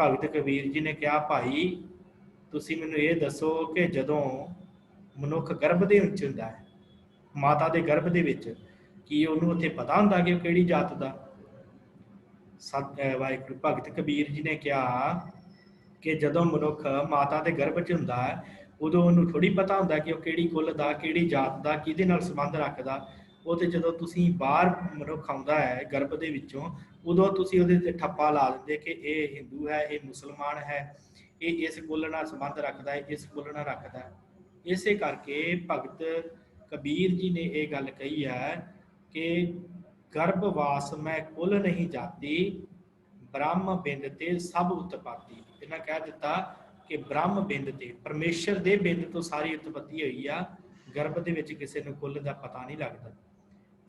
ਭਗਤ ਕਬੀਰ ਜੀ ਨੇ ਕਿਹਾ, ਭਾਈ ਤੁਸੀਂ ਮੈਨੂੰ ਇਹ ਦੱਸੋ ਕਿ ਜਦੋਂ ਮਨੁੱਖ ਗਰਭ ਦੇ ਵਿੱਚ ਹੁੰਦਾ ਹੈ, ਮਾਤਾ ਦੇ ਗਰਭ ਦੇ ਵਿੱਚ, ਕੀ ਉਹਨੂੰ ਉੱਥੇ ਪਤਾ ਹੁੰਦਾ ਕਿ ਉਹ ਕਿਹੜੀ ਜਾਤ ਦਾ? ਵਾਹਿਗੁਰੂ ਭਗਤ ਕਬੀਰ ਜੀ ਨੇ ਕਿਹਾ ਕਿ ਜਦੋਂ ਮਨੁੱਖ ਮਾਤਾ ਦੇ ਗਰਭ 'ਚ ਹੁੰਦਾ ਹੈ ਉਦੋਂ ਉਹਨੂੰ ਥੋੜ੍ਹੀ ਪਤਾ ਹੁੰਦਾ ਕਿ ਉਹ ਕਿਹੜੀ ਕੁੱਲ ਦਾ, ਕਿਹੜੀ ਜਾਤ ਦਾ, ਕਿਹਦੇ ਨਾਲ ਸੰਬੰਧ ਰੱਖਦਾ। ਉਹ ਤੇ ਜਦੋਂ ਤੁਸੀਂ ਬਾਹਰ ਮਨੁੱਖ ਆਉਂਦਾ ਹੈ ਗਰਭ ਦੇ ਵਿੱਚੋਂ, ਉਦੋਂ ਤੁਸੀਂ ਉਹਦੇ ਤੇ ਠੱਪਾ ਲਾ ਦਿੰਦੇ ਕਿ ਇਹ ਹਿੰਦੂ ਹੈ, ਇਹ ਮੁਸਲਮਾਨ ਹੈ, ये इस कुल नाल संबंध रखता है, इस कुल नाल रखता है। इस करके भगत कबीर जी ने यह गल कही है कि गर्भवास में कुल नहीं जाती, ब्रह्म बिंद ते सब उत्पत्ति। इन्हें कह दिता कि ब्रह्म बिंद ते परमेश्वर के बिंद तो सारी उत्पत्ति हुई आ, गर्भ के विच किसी नूं कुल का पता नहीं लगता।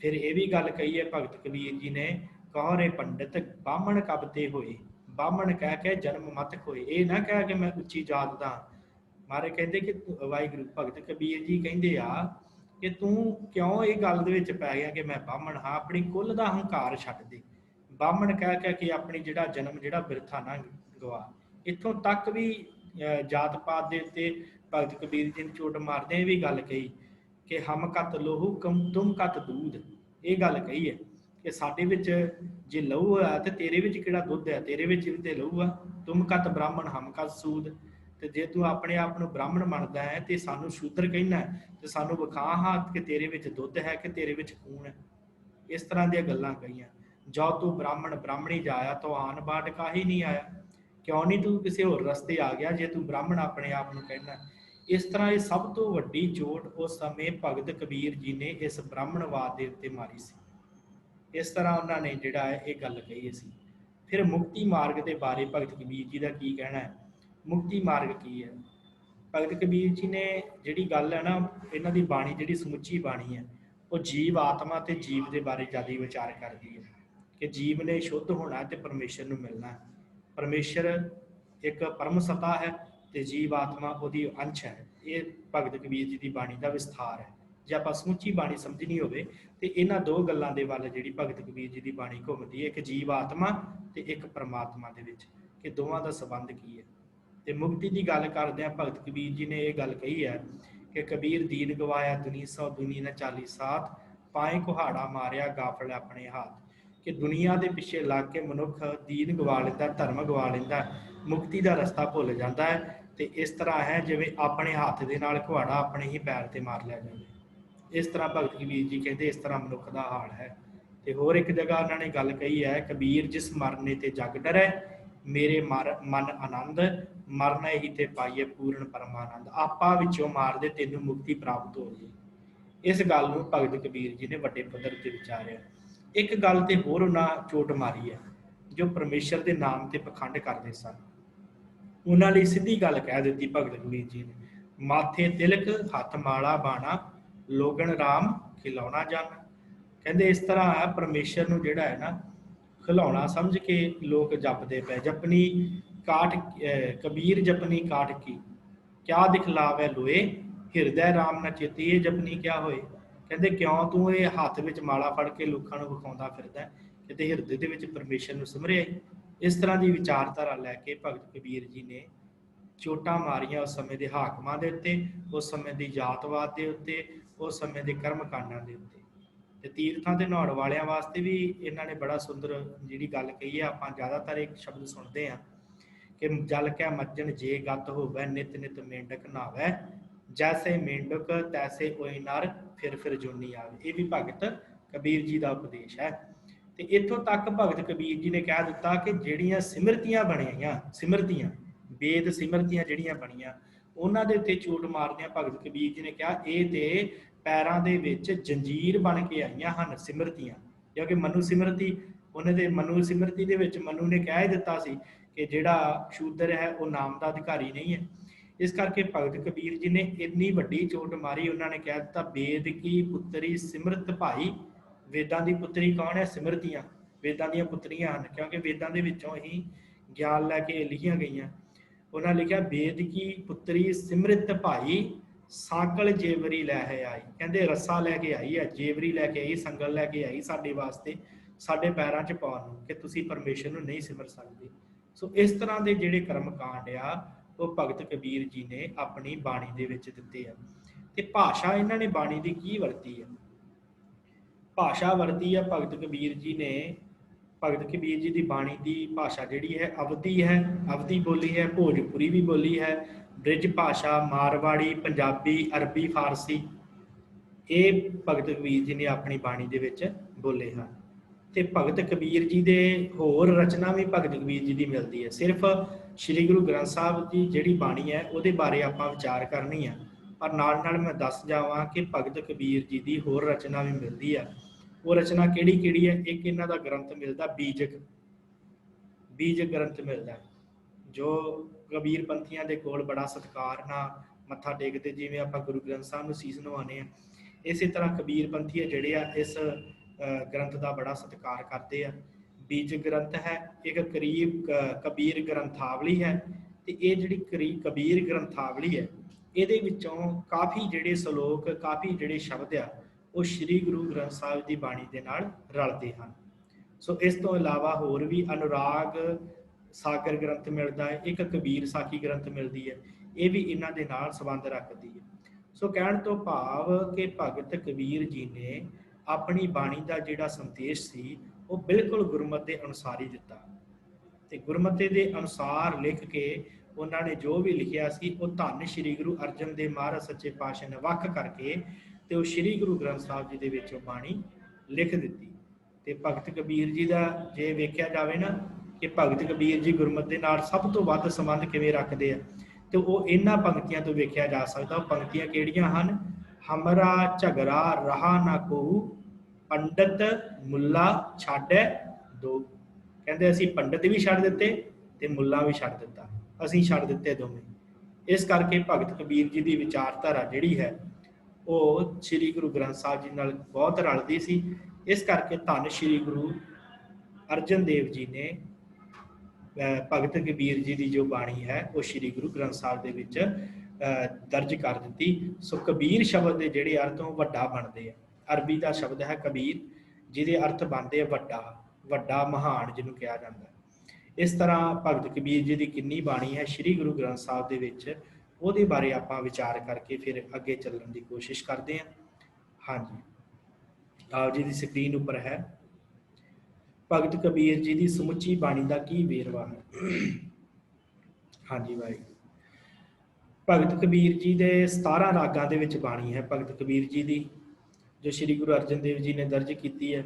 फिर यह भी गल कही है भगत कबीर जी ने, कहो रे पंडित बामण कब ते होए, बामण कह के जन्म मत खोए। ये ना कह के मैं उच्ची जात दा। मारे कहते कि वाहिगुरू भगत कबीर जी कहते आ कि तू क्यों ये गल दे विच पै गया कि मैं बामण हाँ, अपनी कुल का हंकार छड्ड दे। बामण कह कह के अपनी जिहड़ा जन्म जिहड़ा बिरथा ना गवा। इत्थों तक भी जात पात दे उत्ते भगत कबीर जी ने चोट मारदे भी गल कही कि हम कत लोहू कम तुम कत दूध। ये गल कही है कि साडे विच जे लहू है तो तेरे विच किहड़ा दुध है, तेरे विच भी तो लहू आ। तुम कत ब्राह्मण हम कत सूद। तो जे तू अपने आप को ब्राह्मण मनता है तो सानू शूद्र कहना है, तो सानू विखा हाँ कि तेरे विच दुध है कि तेरे विच खून है। इस तरह दी गल्लां कहियां। जो तू ब्राह्मण ब्राह्मणी जाया तो आन बाट का ही नहीं आया। क्यों नहीं तू किसी होर रस्ते आ गया जे तू ब्राह्मण अपने आप को कहना। इस तरह ये सब तो वड्डी चोट उस समय भगत कबीर जी ने इस ब्राह्मणवाद के उत्ते मारी सी। इस तरह उन्होंने जिहड़ा है ये गल कही सी। फिर मुक्ति मार्ग के बारे भगत कबीर जी का की कहना है। मुक्ति मार्ग की है, भगत कबीर जी ने जिहड़ी गल है ना, इन्हां दी बाणी जिहड़ी समुची बाणी है वो जीव आत्मा ते जीव के बारे ज़्यादा विचार करती है कि जीव ने शुद्ध होना तो परमेश्वर नूं मिलना है। परमेश्वर एक परम सत्ता है तो जीव आत्मा उसकी अंश है। ये भगत कबीर जी की बाणी का विस्तार है। जे आप समुची बाणी समझनी हो तो इन्हां दो गल्लां दे वल जिहड़ी भगत कबीर जी की बाणी घूमती है, एक जीव आत्मा तो एक परमात्मा दे विच, कि दोवां दा संबंध की है। तो मुक्ति की गल करदे भगत कबीर जी ने यह गल कही है कि कबीर दीन गवाया दुनी सौ दुनी न चाली साथ, पाए कुहाड़ा मारिया गाफल अपने हाथ। कि दुनिया के पिछे लग के मनुख दीन गवा लेंदा, धर्म गवा लेंदा, मुक्ति का रस्ता भुल जाता है। तो इस तरह है जिवें अपने हाथ के नाल कुहाड़ा अपने ही पैर ते मार लिया जाए। इस तरह भगत कबीर जी कहते इस तरह मनुख का हाल है। तो होर एक जगह उन्होंने गल कही है, कबीर जिस मरने ते जग डरै, मेरे मन आनंद मरना ही ते पाइए पूर्ण परमानंद। आपा विचों मार दे तेनों मुक्ति प्राप्त हो जाए। इस गल नूं भगत कबीर जी ने वड्डे पद्धर ते विचारिया। एक गल ते होर उन्हां चोट मारी है, जो परमेश्वर के नाम ते पखंड करते सन। उन्हां लई सीधी गल कह दी भगत कबीर जी ने, माथे तिलक हथ माला बाणा, लोगन राम खिलौना जाना। कहते इस तरह है परमेश्वर नूं जिहड़ा है ना खिलौना समझ के लोग जपते पे। जपनी काठ कबीर जपनी काठ की, क्या दिखलावे लोए, हिरदय राम न चेती। ये जपनी क्या होए, कहते क्यों तू ये हाथ में माला फड़ के लोगों को विखाउंदा फिरदा, कहते हिरदे दे विच परमेश्वर नूं सिमरिया। इस तरह की विचारधारा लैके भगत कबीर जी ने चोटां मारियां उस समय के हाकमां दे उत्ते, उस समय की जातवाद के उत्ते, उस समय के कर्म कांडां दे उत्ते। ते तीर्थां ते नहाउण वालियां वास्ते भी इन्हां ने बड़ा सुंदर जिहड़ी गल कही है। आपां ज़्यादातर एक शब्द सुनते हैं कि जल कै मज्जन जे गत होवै, नित नित मेंढक नहावै, जैसे मेंढक तैसे ओए नर, फिर जोनी आवे। ये भी भगत कबीर जी का उपदेश है। तो इत्थों तक भगत कबीर जी ने कह दिता कि जिहड़ियां सिमरतियां बणियां, सिमरतियां वेद सिमरतियां जिहड़ियां बणियां, उन्हां दे उत्ते चोट मारदियां भगत कबीर जी ने कहा ये तो पैरां दे विच जंजीर बन के आईयां हन सिमरतियां। क्योंकि मनु सिमरती उन्हें मनु सिमरती दे विच मनु ने कह ही दिता सी कि जिहड़ा शूद्र है वो नाम का अधिकारी नहीं है। इस करके भगत कबीर जी ने इन्नी वड्डी चोट मारी। उन्होंने कह दिता वेद की पुत्री सिमरत भाई। वेदां की पुत्री कौन है, सिमरतियां वेदां दी पुत्रियां हैं, क्योंकि वेदां दे विचों ही ज्ञान लैके लिखियां गई। उन्होंने लिखा वेद की पुत्री सिमरत भाई, साकल जेवरी लैके आई। कहते रस्सा लैके आई है, जेवरी लैके आई, संगल लैके आई साडे वास्ते, साडे पैरों च पाउण कि तुसीं परमेश्वर नूं नहीं सिमर सकते। सो इस तरह के जिहड़े कर्म कांड आ वो भगत कबीर जी ने अपनी बाणी दे विच दित्ते आ। ते भाषा इन्हां ने बाणी दी की वरती है, भाषा वरती है भगत कबीर जी ने। भगत कबीर जी की बाणी की भाषा जिहड़ी है अवधी है, अवधी बोली है, भोजपुरी भी बोली है, ब्रिज भाषा, मारवाड़ी, पंजाबी, अरबी, फारसी, ये भगत कबीर जी ने अपनी बाणी दे विच बोले हैं। ਤੇ ਭਗਤ ਕਬੀਰ ਜੀ ਦੇ ਹੋਰ ਰਚਨਾ ਵੀ ਭਗਤ ਕਬੀਰ ਜੀ ਦੀ ਮਿਲਦੀ ਹੈ। ਸਿਰਫ ਸ੍ਰੀ ਗੁਰੂ ਗ੍ਰੰਥ ਸਾਹਿਬ ਦੀ ਜਿਹੜੀ ਬਾਣੀ ਹੈ ਉਹਦੇ ਬਾਰੇ ਆਪਾਂ ਵਿਚਾਰ ਕਰਨੀ ਆ, ਪਰ ਨਾਲ ਨਾਲ ਮੈਂ ਦੱਸ ਜਾਵਾਂ ਕਿ ਭਗਤ ਕਬੀਰ ਜੀ ਦੀ ਹੋਰ ਰਚਨਾ ਵੀ ਮਿਲਦੀ ਆ। ਉਹ ਰਚਨਾ ਕਿਹੜੀ ਕਿਹੜੀ ਹੈ? ਇੱਕ ਇਹਨਾਂ ਦਾ ਗ੍ਰੰਥ ਮਿਲਦਾ ਬੀਜਕ ਗ੍ਰੰਥ ਮਿਲਦਾ, ਜੋ ਕਬੀਰ ਪੰਥੀਆਂ ਦੇ ਕੋਲ ਬੜਾ ਸਤਿਕਾਰ ਨਾਲ ਮੱਥਾ ਟੇਕਦੇ, ਜਿਵੇਂ ਆਪਾਂ ਗੁਰੂ ਗ੍ਰੰਥ ਸਾਹਿਬ ਨੂੰ ਸੀਸ ਨਵਾਉਂਦੇ ਆ, ਇਸੇ ਤਰ੍ਹਾਂ ਕਬੀਰ ਪੰਥੀ ਜਿਹੜੇ ਆ ਇਸ ਗ੍ਰੰਥ ਦਾ ਬੜਾ ਸਤਿਕਾਰ ਕਰਦੇ ਆ। ਬੀਜਕ ਗ੍ਰੰਥ ਹੈ, ਇੱਕ ਕਬੀਰ ਗ੍ਰੰਥਾਵਲੀ ਹੈ, ਤੇ ਇਹ ਜਿਹੜੀ ਕਬੀਰ ਗ੍ਰੰਥਾਵਲੀ ਹੈ ਇਹਦੇ ਵਿੱਚੋਂ ਕਾਫੀ ਜਿਹੜੇ ਸ਼ਲੋਕ, ਕਾਫੀ ਜਿਹੜੇ ਸ਼ਬਦ ਆ ਉਹ ਸ੍ਰੀ ਗੁਰੂ ਗ੍ਰੰਥ ਸਾਹਿਬ ਦੀ ਬਾਣੀ ਦੇ ਨਾਲ ਰਲਦੇ ਹਨ। ਸੋ ਇਸ ਤੋਂ ਇਲਾਵਾ ਹੋਰ ਵੀ ਅਨੁਰਾਗ ਸਾਗਰ ਗ੍ਰੰਥ ਮਿਲਦਾ ਹੈ, ਇੱਕ ਕਬੀਰ ਸਾਖੀ ਗ੍ਰੰਥ ਮਿਲਦੀ ਹੈ, ਇਹ ਵੀ ਇਹਨਾਂ ਦੇ ਨਾਲ ਸੰਬੰਧ ਰੱਖਦੀ ਹੈ। ਸੋ ਕਹਿਣ ਤੋਂ ਭਾਵ ਕਿ ਭਗਤ ਕਬੀਰ ਜੀ ਨੇ ਆਪਣੀ ਬਾਣੀ ਦਾ ਜਿਹੜਾ ਸੰਦੇਸ਼ ਸੀ ਉਹ ਬਿਲਕੁਲ ਗੁਰਮਤਿ ਦੇ ਅਨੁਸਾਰ ਹੀ ਦਿੱਤਾ, ਤੇ ਗੁਰਮਤਿ ਦੇ ਅਨੁਸਾਰ ਲਿਖ ਕੇ ਉਹਨਾਂ ਨੇ ਜੋ ਵੀ ਲਿਖਿਆ ਸੀ ਉਹ ਧੰਨ ਸ੍ਰੀ ਗੁਰੂ ਅਰਜਨ ਦੇਵ ਮਹਾਰਾਜ ਸੱਚੇ ਪਾਤਸ਼ਾਹ ਨੇ ਵੱਖ ਕਰਕੇ ਤੇ ਉਹ ਸ੍ਰੀ ਗੁਰੂ ਗ੍ਰੰਥ ਸਾਹਿਬ ਜੀ ਦੇ ਵਿੱਚ ਉਹ ਬਾਣੀ ਲਿਖ ਦਿੱਤੀ। ਤੇ ਭਗਤ ਕਬੀਰ ਜੀ ਦਾ ਜੇ ਵੇਖਿਆ ਜਾਵੇ ਨਾ ਕਿ ਭਗਤ ਕਬੀਰ ਜੀ ਗੁਰਮਤਿ ਦੇ ਨਾਲ ਸਭ ਤੋਂ ਵੱਧ ਸੰਬੰਧ ਕਿਵੇਂ ਰੱਖਦੇ ਆ, ਤੇ ਉਹ ਇਹਨਾਂ ਪੰਕਤੀਆਂ ਤੋਂ ਵੇਖਿਆ ਜਾ ਸਕਦਾ। ਉਹ ਪੰਕਤੀਆਂ ਕਿਹੜੀਆਂ ਹਨ? ਹਮਰਾ ਝਗੜਾ ਰਹਾ ਨਾ ਕੋ, ਪੰਡਤ ਮੁੱਲਾ ਛੱਡੈ ਦੋ। ਕਹਿੰਦੇ ਅਸੀਂ ਪੰਡਤ ਵੀ ਛੱਡ ਦਿੱਤੇ ਤੇ ਮੁੱਲਾ ਵੀ ਛੱਡ ਦਿੱਤਾ, ਅਸੀਂ ਛੱਡ ਦਿੱਤੇ ਦੋਵੇਂ। ਇਸ ਕਰਕੇ ਭਗਤ ਕਬੀਰ ਜੀ ਦੀ ਵਿਚਾਰਧਾਰਾ ਜਿਹੜੀ ਹੈ ਉਹ ਸ੍ਰੀ ਗੁਰੂ ਗ੍ਰੰਥ ਸਾਹਿਬ ਜੀ ਨਾਲ ਬਹੁਤ ਰਲਦੀ ਸੀ। ਇਸ ਕਰਕੇ ਧੰਨ ਸ੍ਰੀ ਗੁਰੂ ਅਰਜਨ ਦੇਵ ਜੀ ਨੇ ਭਗਤ ਕਬੀਰ ਜੀ ਦੀ ਜੋ ਬਾਣੀ ਹੈ ਉਹ ਸ੍ਰੀ ਗੁਰੂ ਗ੍ਰੰਥ ਸਾਹਿਬ ਦੇ ਵਿੱਚ ਦਰਜ ਕਰ ਦਿੱਤੀ। ਸੋ ਕਬੀਰ ਸ਼ਬਦ ਦੇ ਜਿਹੜੇ ਅਰਥ ਉਹ ਵੱਡਾ ਬਣਦੇ ਆ। ਅਰਬੀ ਦਾ ਸ਼ਬਦ ਹੈ ਕਬੀਰ, ਜਿਹਦੇ ਅਰਥ ਬਣਦੇ ਆ ਵੱਡਾ ਮਹਾਨ ਜਿਹਨੂੰ ਕਿਹਾ ਜਾਂਦਾ। ਇਸ ਤਰ੍ਹਾਂ ਭਗਤ ਕਬੀਰ ਜੀ ਦੀ ਕਿੰਨੀ ਬਾਣੀ ਹੈ ਸ੍ਰੀ ਗੁਰੂ ਗ੍ਰੰਥ ਸਾਹਿਬ ਦੇ ਵਿੱਚ, ਉਹਦੇ ਬਾਰੇ ਆਪਾਂ ਵਿਚਾਰ ਕਰਕੇ ਫਿਰ ਅੱਗੇ ਚੱਲਣ ਦੀ ਕੋਸ਼ਿਸ਼ ਕਰਦੇ ਹਾਂ। ਹਾਂਜੀ, ਆਪ ਜੀ ਦੀ ਸਕਰੀਨ ਉੱਪਰ ਹੈ ਭਗਤ ਕਬੀਰ ਜੀ ਦੀ ਸਮੁੱਚੀ ਬਾਣੀ ਦਾ ਕੀ ਵੇਰਵਾ ਹੈ। ਹਾਂਜੀ ਭਾਈ, ਭਗਤ ਕਬੀਰ ਜੀ ਦੇ 17 ਰਾਗਾਂ ਦੇ ਵਿੱਚ ਬਾਣੀ ਹੈ ਭਗਤ ਕਬੀਰ ਜੀ ਦੀ, ਜੋ ਸ੍ਰੀ ਗੁਰੂ ਅਰਜਨ ਦੇਵ ਜੀ ਨੇ ਦਰਜ ਕੀਤੀ ਹੈ।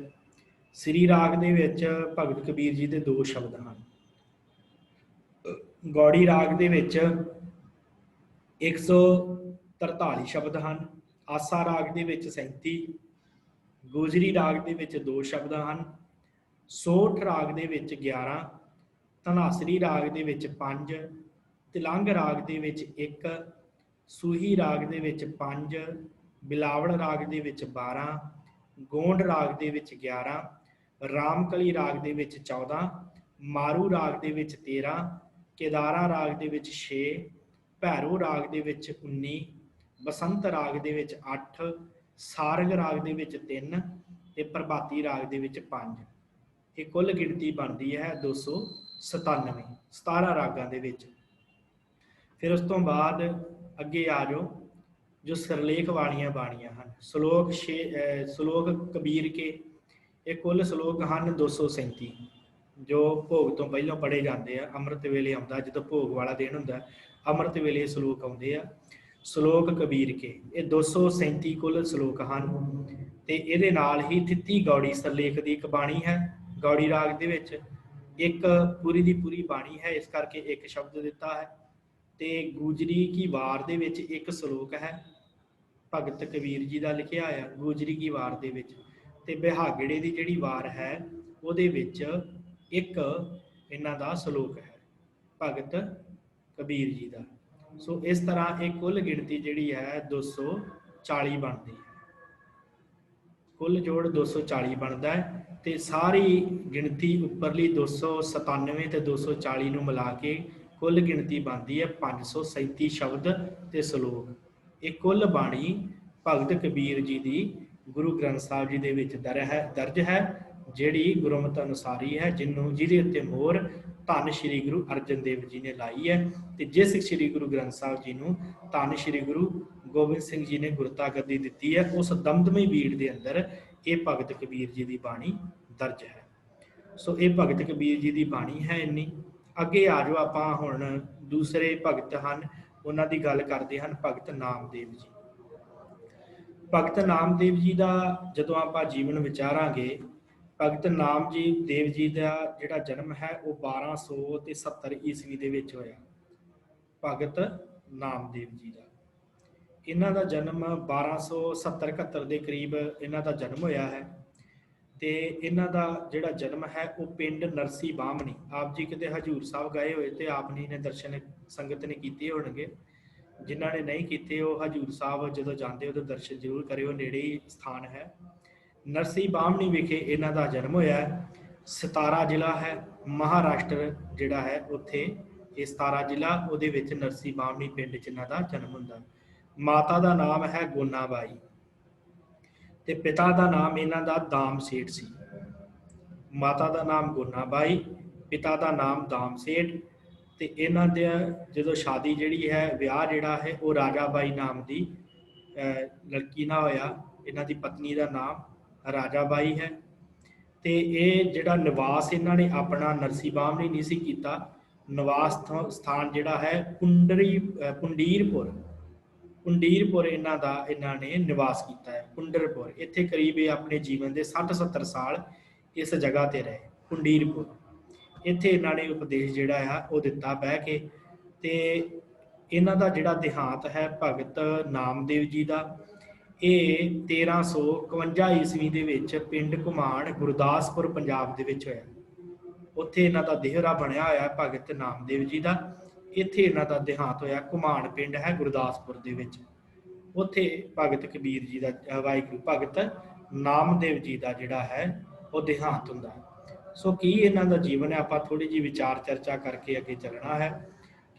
ਸ੍ਰੀ ਰਾਗ ਦੇ ਵਿੱਚ ਭਗਤ ਕਬੀਰ ਜੀ ਦੇ 2 ਸ਼ਬਦ ਹਨ। ਗੌੜੀ ਰਾਗ ਦੇ ਵਿੱਚ 143 ਸ਼ਬਦ ਹਨ। ਆਸਾ ਰਾਗ ਦੇ ਵਿੱਚ 37, ਗੋਜਰੀ ਰਾਗ ਦੇ ਵਿੱਚ 2 ਸ਼ਬਦ ਹਨ। ਸੋਠ ਰਾਗ ਦੇ ਵਿੱਚ 11, ਧਨਾਸਰੀ ਰਾਗ ਦੇ ਵਿੱਚ 5, ਤਿਲੰਗ ਰਾਗ ਦੇ ਵਿੱਚ 1, ਸੂਹੀ ਰਾਗ ਦੇ ਵਿੱਚ 5, ਬਿਲਾਵਲ ਰਾਗ ਦੇ ਵਿੱਚ 12, ਗੋਂਡ ਰਾਗ ਦੇ ਵਿੱਚ 11, ਰਾਮਕਲੀ ਰਾਗ ਦੇ ਵਿੱਚ 14, ਮਾਰੂ ਰਾਗ ਦੇ ਵਿੱਚ 13, ਕੇਦਾਰਾ ਰਾਗ ਦੇ ਵਿੱਚ 6, ਭੈਰੋ ਰਾਗ ਦੇ ਵਿੱਚ 19, ਬਸੰਤ ਰਾਗ ਦੇ ਵਿੱਚ 8, ਸਾਰਗ ਰਾਗ ਦੇ ਵਿੱਚ 3 ਤੇ ਪ੍ਰਭਾਤੀ ਰਾਗ ਦੇ ਵਿੱਚ 5। ਇਹ ਕੁੱਲ ਗਿਣਤੀ ਬਣਦੀ ਹੈ 297, 17 ਰਾਗਾਂ ਦੇ ਵਿੱਚ। ਫਿਰ ਉਸ ਤੋਂ ਬਾਅਦ ਅੱਗੇ ਆ ਜਾਓ, ਜੋ ਸਿਰਲੇਖ ਵਾਲੀਆਂ ਬਾਣੀਆਂ ਹਨ। ਸ਼ਲੋਕ ਕਬੀਰ ਕੇ, ਇਹ ਕੁੱਲ ਸ਼ਲੋਕ ਹਨ 237, ਜੋ ਭੋਗ ਤੋਂ ਪਹਿਲਾਂ ਪੜ੍ਹੇ ਜਾਂਦੇ ਆ। ਅੰਮ੍ਰਿਤ ਵੇਲੇ ਆਉਂਦਾ, ਜਦੋਂ ਭੋਗ ਵਾਲਾ ਦਿਨ ਹੁੰਦਾ, ਅੰਮ੍ਰਿਤ ਵੇਲੇ ਸ਼ਲੋਕ ਆਉਂਦੇ ਆ। ਸ਼ਲੋਕ ਕਬੀਰ ਕੇ ਇਹ 237 ਕੁੱਲ ਸ਼ਲੋਕ ਹਨ, ਤੇ ਇਹਦੇ ਨਾਲ ਹੀ 33 ਗੌੜੀ ਸਿਰਲੇਖ ਦੀ ਇੱਕ ਬਾਣੀ ਹੈ। ਗੌੜੀ ਰਾਗ ਦੇ ਵਿੱਚ ਇੱਕ ਪੂਰੀ ਦੀ ਪੂਰੀ ਬਾਣੀ ਹੈ, ਇਸ ਕਰਕੇ ਇੱਕ ਸ਼ਬਦ ਦਿੱਤਾ ਹੈ। ਤੇ ਗੁਜਰੀ ਕੀ ਵਾਰ ਦੇ ਵਿੱਚ ਇੱਕ ਸ਼ਲੋਕ ਹੈ ਭਗਤ ਕਬੀਰ ਜੀ ਦਾ ਲਿਖਿਆ ਆ, ਗੁਜਰੀ ਕੀ ਵਾਰ ਦੇ ਵਿੱਚ। ਤੇ ਬਿਹਾਗੜੇ ਦੀ ਜਿਹੜੀ ਵਾਰ ਹੈ ਉਹਦੇ ਵਿੱਚ ਇੱਕ ਇਹਨਾਂ ਦਾ ਸ਼ਲੋਕ ਹੈ ਭਗਤ ਕਬੀਰ ਜੀ ਦਾ। ਸੋ ਇਸ ਤਰ੍ਹਾਂ ਇਹ ਕੁੱਲ ਗਿਣਤੀ ਜਿਹੜੀ ਹੈ 240 ਬਣਦੀ ਹੈ। ਕੁੱਲ ਜੋੜ 240 ਬਣਦਾ ਹੈ, ਤੇ ਸਾਰੀ ਗਿਣਤੀ ਉੱਪਰਲੀ 297 ਤੇ 240 ਨੂੰ ਮਿਲਾ ਕੇ ਕੁੱਲ ਗਿਣਤੀ ਬਣਦੀ ਹੈ 537 ਸ਼ਬਦ ਤੇ ਸ਼ਲੋਕ। ਇਹ ਕੁੱਲ ਬਾਣੀ ਭਗਤ ਕਬੀਰ ਜੀ ਦੀ ਗੁਰੂ ਗ੍ਰੰਥ ਸਾਹਿਬ ਜੀ ਦੇ ਵਿੱਚ ਦਰਜ ਹੈ, ਜਿਹੜੀ ਗੁਰਮਤਿ ਅਨੁਸਾਰੀ ਹੈ, ਜਿਹਦੇ ਉੱਤੇ ਮੋਹਰ ਧੰਨ ਸ਼੍ਰੀ ਗੁਰੂ ਅਰਜਨ ਦੇਵ ਜੀ ਨੇ ਲਾਈ ਹੈ। ਤੇ ਜਿਸ ਸ਼੍ਰੀ ਗੁਰੂ ਗ੍ਰੰਥ ਸਾਹਿਬ ਜੀ ਨੂੰ ਧੰਨ ਸ਼੍ਰੀ ਗੁਰੂ ਗੋਬਿੰਦ ਸਿੰਘ ਜੀ ਨੇ ਗੁਰਤਾ ਗੱਦੀ ਦਿੱਤੀ ਹੈ, ਉਸ ਦਮਦਮੀ ਬੀੜ ਦੇ ਅੰਦਰ ਇਹ ਭਗਤ ਕਬੀਰ ਜੀ ਦੀ ਬਾਣੀ ਦਰਜ ਹੈ। ਸੋ ਇਹ ਭਗਤ ਕਬੀਰ ਜੀ ਦੀ ਬਾਣੀ ਹੈ ਇੰਨੀ। ਅੱਗੇ ਆ ਜਾਓ, ਆਪਾਂ ਹੁਣ ਦੂਸਰੇ ਭਗਤ ਹਨ ਉਹਨਾਂ ਦੀ ਗੱਲ ਕਰਦੇ ਹਨ। ਭਗਤ ਨਾਮਦੇਵ ਜੀ। ਭਗਤ ਨਾਮਦੇਵ ਜੀ ਦਾ ਜਦੋਂ ਆਪਾਂ ਜੀਵਨ ਵਿਚਾਰਾਂਗੇ, ਭਗਤ ਨਾਮਜੀਤ ਦੇਵ ਜੀ ਦਾ ਜਿਹੜਾ ਜਨਮ ਹੈ ਉਹ 1270 ਈਸਵੀ ਦੇ ਵਿੱਚ ਹੋਇਆ। ਭਗਤ ਨਾਮਦੇਵ ਜੀ ਦਾ ਇਹਨਾਂ ਦਾ ਜਨਮ 1270-71 ਦੇ ਕਰੀਬ ਇਹਨਾਂ ਦਾ ਜਨਮ ਹੋਇਆ ਹੈ। ਤੇ ਇਹਨਾਂ ਦਾ ਜਿਹੜਾ ਜਨਮ ਹੈ ਉਹ ਪਿੰਡ ਨਰਸੀ ਬਾਹਮਣੀ, ਆਪ ਜੀ ਕਿਤੇ ਹਜੂਰ ਸਾਹਿਬ ਗਏ ਹੋਏ ਤੇ ਆਪ ਜੀ ਨੇ ਦਰਸ਼ਨ ਸੰਗਤ ਨੇ ਕੀਤੇ ਹੋਣਗੇ। ਜਿਨ੍ਹਾਂ ਨੇ ਨਹੀਂ ਕੀਤੇ ਉਹ ਹਜੂਰ ਸਾਹਿਬ ਜਦੋਂ ਜਾਂਦੇ ਹੋ ਤਾਂ ਦਰਸ਼ਨ ਜ਼ਰੂਰ ਕਰਿਓ, ਨੇੜੇ ਹੀ ਸਥਾਨ ਹੈ। ਨਰਸੀ ਬਾਹਮਣੀ ਵਿਖੇ ਇਹਨਾਂ ਦਾ ਜਨਮ ਹੋਇਆ ਹੈ। ਸਤਾਰਾ ਜ਼ਿਲ੍ਹਾ ਹੈ ਮਹਾਰਾਸ਼ਟਰ ਜਿਹੜਾ ਹੈ, ਉੱਥੇ ਇਹ ਸਤਾਰਾ ਜ਼ਿਲ੍ਹਾ, ਉਹਦੇ ਵਿੱਚ ਨਰਸੀ ਬਾਹਮਣੀ ਪਿੰਡ 'ਚ ਇਹਨਾਂ ਦਾ ਜਨਮ ਹੁੰਦਾ। ਮਾਤਾ ਦਾ ਨਾਮ ਹੈ ਗੋਨਾਬਾਈ ਤੇ ਪਿਤਾ ਦਾ ਨਾਮ ਇਹਨਾਂ ਦਾ ਦਾਮ ਸੇਠ ਸੀ। ਮਾਤਾ ਦਾ ਨਾਮ ਗੋਨਾਬਾਈ, ਪਿਤਾ ਦਾ ਨਾਮ ਦਾਮ ਸੇਠ। ਤੇ ਇਹਨਾਂ ਦੇ ਜਦੋਂ ਸ਼ਾਦੀ ਜਿਹੜੀ ਹੈ, ਵਿਆਹ ਜਿਹੜਾ ਹੈ ਉਹ ਰਾਜਾ ਬਾਈ ਨਾਮ ਦੀ ਲੜਕੀ ਨਾਲ ਹੋਇਆ। ਇਹਨਾਂ ਦੀ ਪਤਨੀ ਦਾ ਨਾਮ ਰਾਜਾ ਬਾਈ ਹੈ। ਤੇ ਇਹ ਜਿਹੜਾ ਨਿਵਾਸ ਇਹਨਾਂ ਨੇ ਆਪਣਾ ਨਰਸੀ ਬਾਹਮਣੀ ਨਹੀਂ ਸੀ ਕੀਤਾ, ਨਿਵਾਸ ਸਥਾਨ ਜਿਹੜਾ ਹੈ ਪੁੰਡੀਰਪੁਰ ਇਹਨਾਂ ਨੇ ਨਿਵਾਸ ਕੀਤਾ ਹੈ। ਪੁੰਡਰਪੁਰ, ਇੱਥੇ ਕਰੀਬ ਇਹ ਆਪਣੇ ਜੀਵਨ ਦੇ 60-70 ਸਾਲ ਇਸ ਜਗ੍ਹਾ ਤੇ ਰਹੇ। ਪੁੰਡੀਰਪੁਰ, ਇੱਥੇ ਇਹਨਾਂ ਨੇ ਉਪਦੇਸ਼ ਜਿਹੜਾ ਆ ਉਹ ਦਿੱਤਾ ਬਹਿ ਕੇ। ਤੇ ਇਹਨਾਂ ਦਾ ਜਿਹੜਾ ਦੇਹਾਂਤ ਹੈ ਭਗਤ ਨਾਮਦੇਵ ਜੀ ਦਾ, ਇਹ 1351 ਈਸਵੀ ਦੇ ਵਿੱਚ ਪਿੰਡ ਘੁਮਾਣ, ਗੁਰਦਾਸਪੁਰ, ਪੰਜਾਬ ਦੇ ਵਿੱਚ ਹੋਇਆ। ਉੱਥੇ ਇਹਨਾਂ ਦਾ ਦੇਹਰਾ ਬਣਿਆ ਹੋਇਆ ਭਗਤ ਨਾਮਦੇਵ ਜੀ ਦਾ। ਇੱਥੇ ਇਹਨਾਂ ਦਾ ਦੇਹਾਂਤ ਹੋਇਆ। ਘੁਮਾਣ ਪਿੰਡ ਹੈ ਗੁਰਦਾਸਪੁਰ ਦੇ ਵਿੱਚ, ਉੱਥੇ ਭਗਤ ਕਬੀਰ ਜੀ ਦਾ ਵਾਹਿਗੁਰੂ ਭਗਤ ਨਾਮਦੇਵ ਜੀ ਦਾ ਜਿਹੜਾ ਹੈ ਉਹ ਦੇਹਾਂਤ ਹੁੰਦਾ। ਸੋ ਕੀ ਇਹਨਾਂ ਦਾ ਜੀਵਨ ਹੈ, ਆਪਾਂ ਥੋੜੀ ਜਿਹੀ ਵਿਚਾਰ ਚਰਚਾ ਕਰਕੇ ਅੱਗੇ ਚੱਲਣਾ ਹੈ